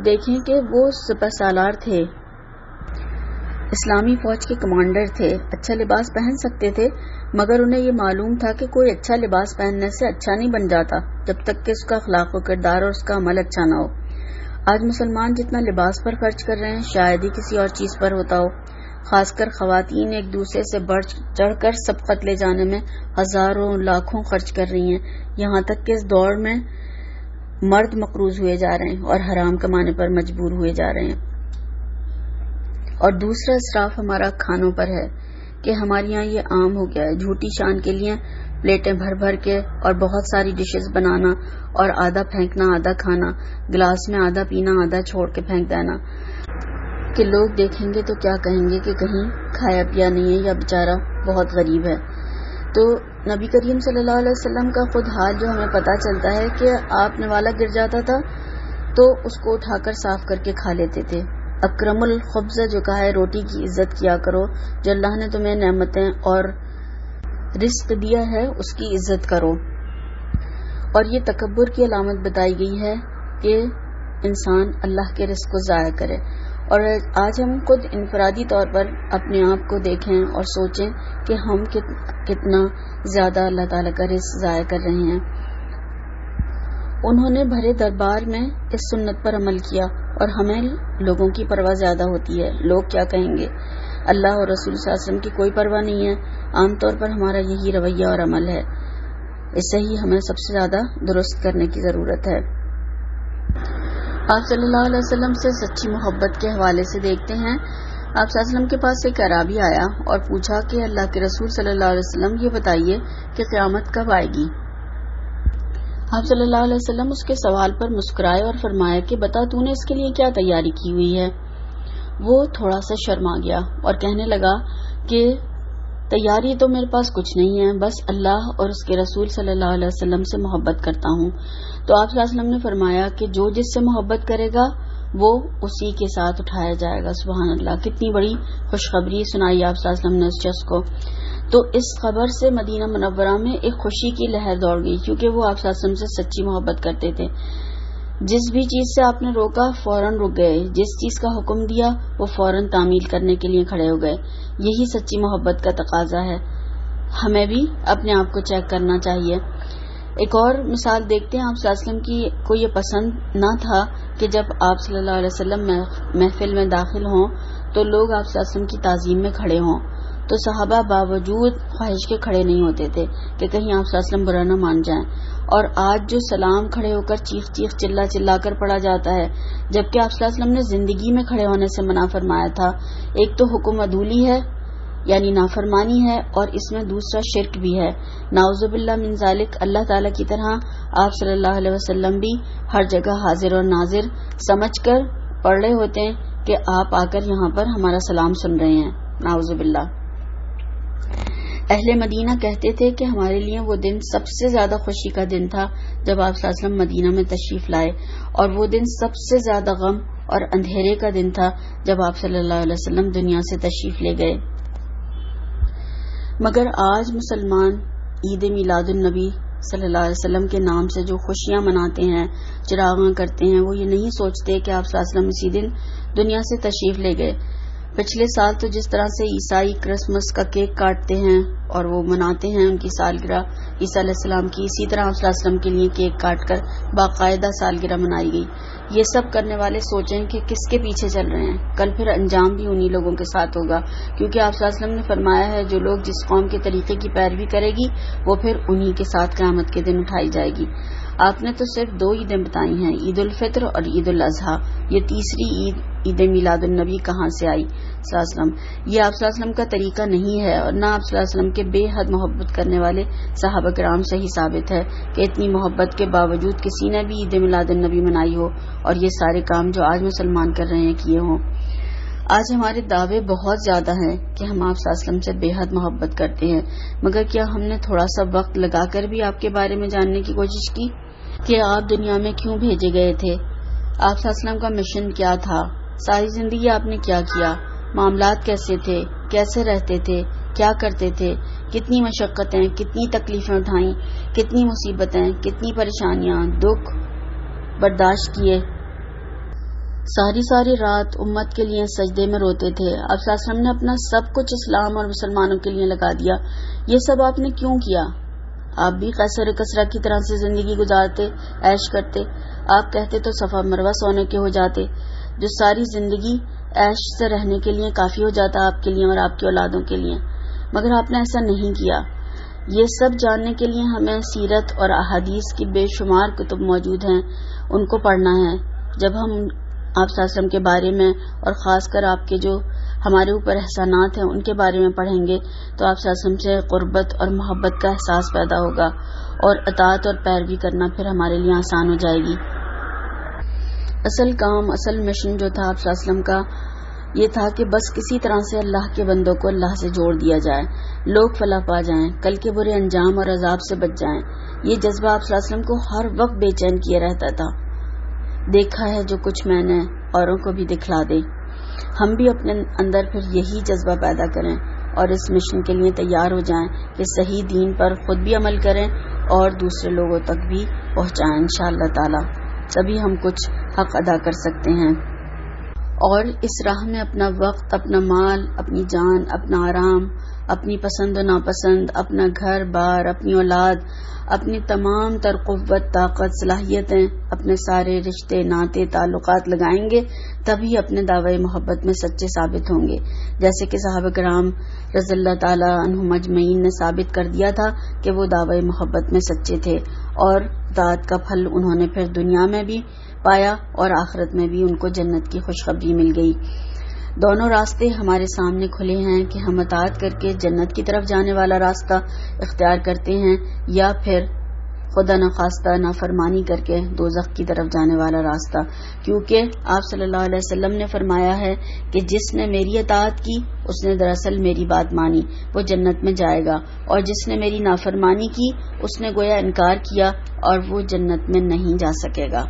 دیکھیں کہ وہ سپہ سالار تھے، اسلامی فوج کے کمانڈر تھے، اچھا لباس پہن سکتے تھے، مگر انہیں یہ معلوم تھا کہ کوئی اچھا لباس پہننے سے اچھا نہیں بن جاتا جب تک کہ اس کا اخلاق و کردار اور اس کا عمل اچھا نہ ہو۔ آج مسلمان جتنا لباس پر خرچ کر رہے ہیں شاید ہی کسی اور چیز پر ہوتا ہو، خاص کر خواتین ایک دوسرے سے بڑھ چڑھ کر سبقت لے جانے میں ہزاروں لاکھوں خرچ کر رہی ہیں، یہاں تک کہ اس دوڑ میں مرد مقروض ہوئے جا رہے ہیں اور حرام کمانے پر مجبور ہوئے جا رہے ہیں۔ اور دوسرا اسراف ہمارا کھانوں پر ہے کہ ہمارے یہاں یہ عام ہو گیا ہے، جھوٹی شان کے لیے پلیٹیں بھر بھر کے اور بہت ساری ڈشز بنانا اور آدھا پھینکنا آدھا کھانا، گلاس میں آدھا پینا آدھا چھوڑ کے پھینک دینا، کہ لوگ دیکھیں گے تو کیا کہیں گے کہ کہیں کھایا پیا نہیں ہے یا بیچارہ بہت غریب ہے۔ تو نبی کریم صلی اللہ علیہ وسلم کا خود حال جو ہمیں پتہ چلتا ہے کہ آپ نوالا گر جاتا تھا تو اس کو اٹھا کر صاف کر کے کھا لیتے تھے۔ اکرم الخبز جو کہا ہے، روٹی کی عزت کیا کرو، جو اللہ نے تمہیں نعمتیں اور رزق دیا ہے اس کی عزت کرو۔ اور یہ تکبر کی علامت بتائی گئی ہے کہ انسان اللہ کے رزق کو ضائع کرے۔ اور آج ہم خود انفرادی طور پر اپنے آپ کو دیکھیں اور سوچیں کہ ہم کتنا زیادہ اللہ تعالیٰ کا رزق ضائع کر رہے ہیں۔ انہوں نے بھرے دربار میں اس سنت پر عمل کیا اور ہمیں لوگوں کی پرواہ زیادہ ہوتی ہے، لوگ کیا کہیں گے۔ اللہ اور رسول صلی اللہ علیہ وسلم کی کوئی پرواہ نہیں ہے، عام طور پر ہمارا یہی رویہ اور عمل ہے، اس سے ہی ہمیں سب سے زیادہ درست کرنے کی ضرورت ہے۔ آپ صلی اللہ علیہ وسلم سے سچی محبت کے حوالے سے دیکھتے ہیں، آپ صلی اللہ علیہ وسلم کے پاس ایک اعرابی آیا اور پوچھا کہ اللہ کے رسول صلی اللہ علیہ وسلم یہ بتائیے کہ قیامت کب آئے گی۔ آپ صلی اللہ علیہ وسلم اس کے سوال پر مسکرائے اور فرمایا کہ بتا تو نے اس کے لیے کیا تیاری کی ہوئی ہے۔ وہ تھوڑا سا شرما گیا اور کہنے لگا کہ تیاری تو میرے پاس کچھ نہیں ہے، بس اللہ اور اس کے رسول صلی اللہ علیہ وسلم سے محبت کرتا ہوں۔ تو آپ صلی اللہ علیہ وسلم نے فرمایا کہ جو جس سے محبت کرے گا وہ اسی کے ساتھ اٹھایا جائے گا۔ سبحان اللہ، کتنی بڑی خوشخبری سنائی آپ صلی اللہ علیہ وسلم نے اس شخص کو۔ تو اس خبر سے مدینہ منورہ میں ایک خوشی کی لہر دوڑ گئی، کیونکہ وہ آپ صلی اللہ علیہ وسلم سے سچی محبت کرتے تھے۔ جس بھی چیز سے آپ نے روکا فوراً رک گئے، جس چیز کا حکم دیا وہ فوراً تعمیل کرنے کے لیے کھڑے ہو گئے۔ یہی سچی محبت کا تقاضا ہے، ہمیں بھی اپنے آپ کو چیک کرنا چاہیے۔ ایک اور مثال دیکھتے ہیں، آپ صلی اللہ علیہ وسلم کی کو یہ پسند نہ تھا کہ جب آپ صلی اللہ علیہ وسلم محفل میں داخل ہوں تو لوگ آپ صلی اللہ علیہ وسلم کی تعظیم میں کھڑے ہوں، تو صحابہ باوجود خواہش کے کھڑے نہیں ہوتے تھے کہ کہیں آپ صلی اللہ علیہ وسلم برا نہ مان جائیں۔ اور آج جو سلام کھڑے ہو کر چیخ چیخ چلا چلا کر پڑھا جاتا ہے، جبکہ آپ صلی اللہ علیہ وسلم نے زندگی میں کھڑے ہونے سے منع فرمایا تھا۔ ایک تو حکم عدولی ہے یعنی نافرمانی ہے، اور اس میں دوسرا شرک بھی ہے، نعوذ باللہ من ذالک۔ اللہ تعالیٰ کی طرح آپ صلی اللہ علیہ وسلم بھی ہر جگہ حاضر اور ناظر سمجھ کر پڑھ رہے ہوتے ہیں کہ آپ آ کر یہاں پر ہمارا سلام سن رہے ہیں، نعوذ باللہ۔ اہل مدینہ کہتے تھے کہ ہمارے لیے وہ دن سب سے زیادہ خوشی کا دن تھا جب آپ صلی اللہ علیہ وسلم مدینہ میں تشریف لائے، اور وہ دن سب سے زیادہ غم اور اندھیرے کا دن تھا جب آپ صلی اللہ علیہ وسلم دنیا سے تشریف لے گئے۔ مگر آج مسلمان عید میلاد النبی صلی اللہ علیہ وسلم کے نام سے جو خوشیاں مناتے ہیں، چراغاں کرتے ہیں، وہ یہ نہیں سوچتے کہ آپ صلی اللہ علیہ وسلم اسی دن دنیا سے تشریف لے گئے۔ پچھلے سال تو جس طرح سے عیسائی کرسمس کا کیک کاٹتے ہیں اور وہ مناتے ہیں ان کی سالگرہ عیسیٰ علیہ السلام کی، اسی طرح آپ صلی اللہ علیہ وسلم کے لیے کیک کاٹ کر باقاعدہ سالگرہ منائی گئی۔ یہ سب کرنے والے سوچیں کہ کس کے پیچھے چل رہے ہیں، کل پھر انجام بھی انہی لوگوں کے ساتھ ہوگا، کیونکہ آپ صلی اللہ علیہ وسلم نے فرمایا ہے جو لوگ جس قوم کے طریقے کی پیروی کرے گی وہ پھر انہی کے ساتھ قیامت کے دن اٹھائی جائے گی۔ آپ نے تو صرف 2 عیدیں بتائی ہیں، عید الفطر اور عید الاضحیٰ، یہ تیسری عید میلاد النبی کہاں سے آئی صلی اللہ علیہ وسلم؟ یہ آپ صلی اللہ علیہ وسلم کا طریقہ نہیں ہے، اور نہ آپ صلی اللہ علیہ وسلم کے بے حد محبت کرنے والے صحابہ کرام سے ہی ثابت ہے کہ اتنی محبت کے باوجود کسی نے بھی عید میلاد النبی منائی ہو اور یہ سارے کام جو آج مسلمان کر رہے ہیں کیے ہوں۔ آج ہمارے دعوے بہت زیادہ ہیں کہ ہم آپ صلی اللہ علیہ وسلم سے بے حد محبت کرتے ہیں، مگر کیا ہم نے تھوڑا سا وقت لگا کر بھی آپ کے بارے میں جاننے کی کوشش کی کہ آپ دنیا میں کیوں بھیجے گئے تھے؟ آپ صلی اللہ علیہ وسلم کا مشن کیا تھا؟ ساری زندگی آپ نے کیا کیا؟ معاملات کیسے تھے؟ کیسے رہتے تھے؟ کیا کرتے تھے؟ کتنی مشقتیں، کتنی تکلیفیں اٹھائیں، کتنی مصیبتیں، کتنی پریشانیاں، دکھ برداشت کیے؟ ساری رات امت کے لیے سجدے میں روتے تھے۔ آپ صلی اللہ علیہ وسلم نے اپنا سب کچھ اسلام اور مسلمانوں کے لیے لگا دیا۔ یہ سب آپ نے کیوں کیا؟ آپ بھی قیصر کسریٰ کی طرح سے زندگی گزارتے، عیش کرتے۔ آپ کہتے تو صفا مروہ سونے کے ہو جاتے، جو ساری زندگی عیش سے رہنے کے لیے کافی ہو جاتا آپ کے لیے اور آپ کی اولادوں کے لیے، مگر آپ نے ایسا نہیں کیا۔ یہ سب جاننے کے لیے ہمیں سیرت اور احادیث کی بے شمار کتب موجود ہیں، ان کو پڑھنا ہے۔ جب ہم آپ صلی اللہ علیہ وسلم کے بارے میں اور خاص کر آپ کے جو ہمارے اوپر احسانات ہیں ان کے بارے میں پڑھیں گے تو آپ صلی اللہ علیہ وسلم سے قربت اور محبت کا احساس پیدا ہوگا، اور اطاعت اور پیروی کرنا پھر ہمارے لیے آسان ہو جائے گی۔ اصل کام، اصل مشن جو تھا آپ صلی اللہ علیہ وسلم کا، یہ تھا کہ بس کسی طرح سے اللہ کے بندوں کو اللہ سے جوڑ دیا جائے، لوگ فلاح پا جائیں، کل کے برے انجام اور عذاب سے بچ جائیں۔ یہ جذبہ آپ صلی اللہ علیہ وسلم کو ہر وقت بے چین کیے رہتا تھا۔ دیکھا ہے جو کچھ میں نے، اوروں کو بھی دکھلا دے۔ ہم بھی اپنے اندر پھر یہی جذبہ پیدا کریں اور اس مشن کے لیے تیار ہو جائیں کہ صحیح دین پر خود بھی عمل کریں اور دوسرے لوگوں تک بھی پہنچائیں انشاءاللہ تعالی، تبھی ہم کچھ حق ادا کر سکتے ہیں۔ اور اس راہ میں اپنا وقت، اپنا مال، اپنی جان، اپنا آرام، اپنی پسند و ناپسند، اپنا گھر بار، اپنی اولاد، اپنی تمام تر قوت، طاقت، صلاحیتیں، اپنے سارے رشتے، ناطے، تعلقات لگائیں گے، تبھی اپنے دعوی محبت میں سچے ثابت ہوں گے، جیسے کہ صحابہ کرام رضی اللہ تعالی عنہم اجمعین نے ثابت کر دیا تھا کہ وہ دعوی محبت میں سچے تھے، اور اطاعت کا پھل انہوں نے پھر دنیا میں بھی پایا اور آخرت میں بھی ان کو جنت کی خوشخبری مل گئی۔ دونوں راستے ہمارے سامنے کھلے ہیں کہ ہم اطاعت کر کے جنت کی طرف جانے والا راستہ اختیار کرتے ہیں، یا پھر خدا نخواستہ نافرمانی کر کے دوزخ کی طرف جانے والا راستہ، کیونکہ آپ صلی اللہ علیہ وسلم نے فرمایا ہے کہ جس نے میری اطاعت کی اس نے دراصل میری بات مانی، وہ جنت میں جائے گا، اور جس نے میری نافرمانی کی اس نے گویا انکار کیا اور وہ جنت میں نہیں جا سکے گا۔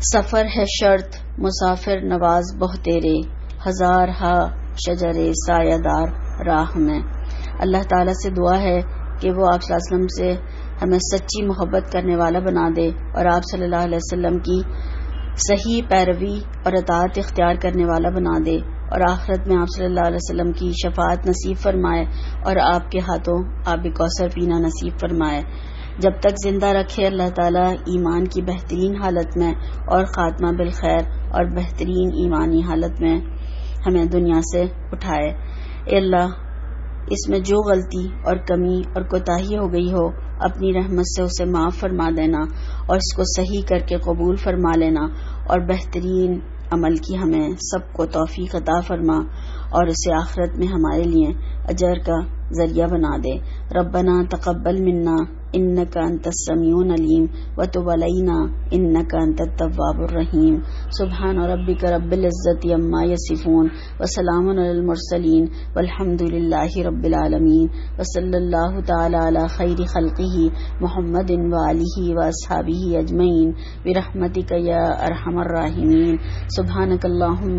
سفر ہے شرط مسافر نواز بہتیرے، ہزار ہا شجر سایہ دار راہ میں۔ اللہ تعالیٰ سے دعا ہے کہ وہ آپ صلی اللہ علیہ وسلم سے ہمیں سچی محبت کرنے والا بنا دے اور آپ صلی اللہ علیہ وسلم کی صحیح پیروی اور اطاعت اختیار کرنے والا بنا دے، اور آخرت میں آپ صلی اللہ علیہ وسلم کی شفاعت نصیب فرمائے اور آپ کے ہاتھوں آب کوثر پینا نصیب فرمائے۔ جب تک زندہ رکھے اللہ تعالیٰ ایمان کی بہترین حالت میں اور خاتمہ بالخیر اور بہترین ایمانی حالت میں ہمیں دنیا سے اٹھائے۔ اے اللہ، اس میں جو غلطی اور کمی اور کوتاہی ہو گئی ہو اپنی رحمت سے اسے معاف فرما دینا اور اس کو صحیح کر کے قبول فرما لینا، اور بہترین عمل کی ہمیں سب کو توفیق عطا فرما اور اسے آخرت میں ہمارے لیے اجر کا ذریعہ بنا دے۔ ربنا تقبل منا انك انت السميع العليم وتب علينا انك انت التواب الرحيم. سبحان ربك رب العزة عما يصفون وسلام على المرسلين والحمد لله رب العالمين وصلى الله تعالى على خير خلقه محمد وآله وأصحابه أجمعين برحمتك يا أرحم الراحمين. سبحانك اللهم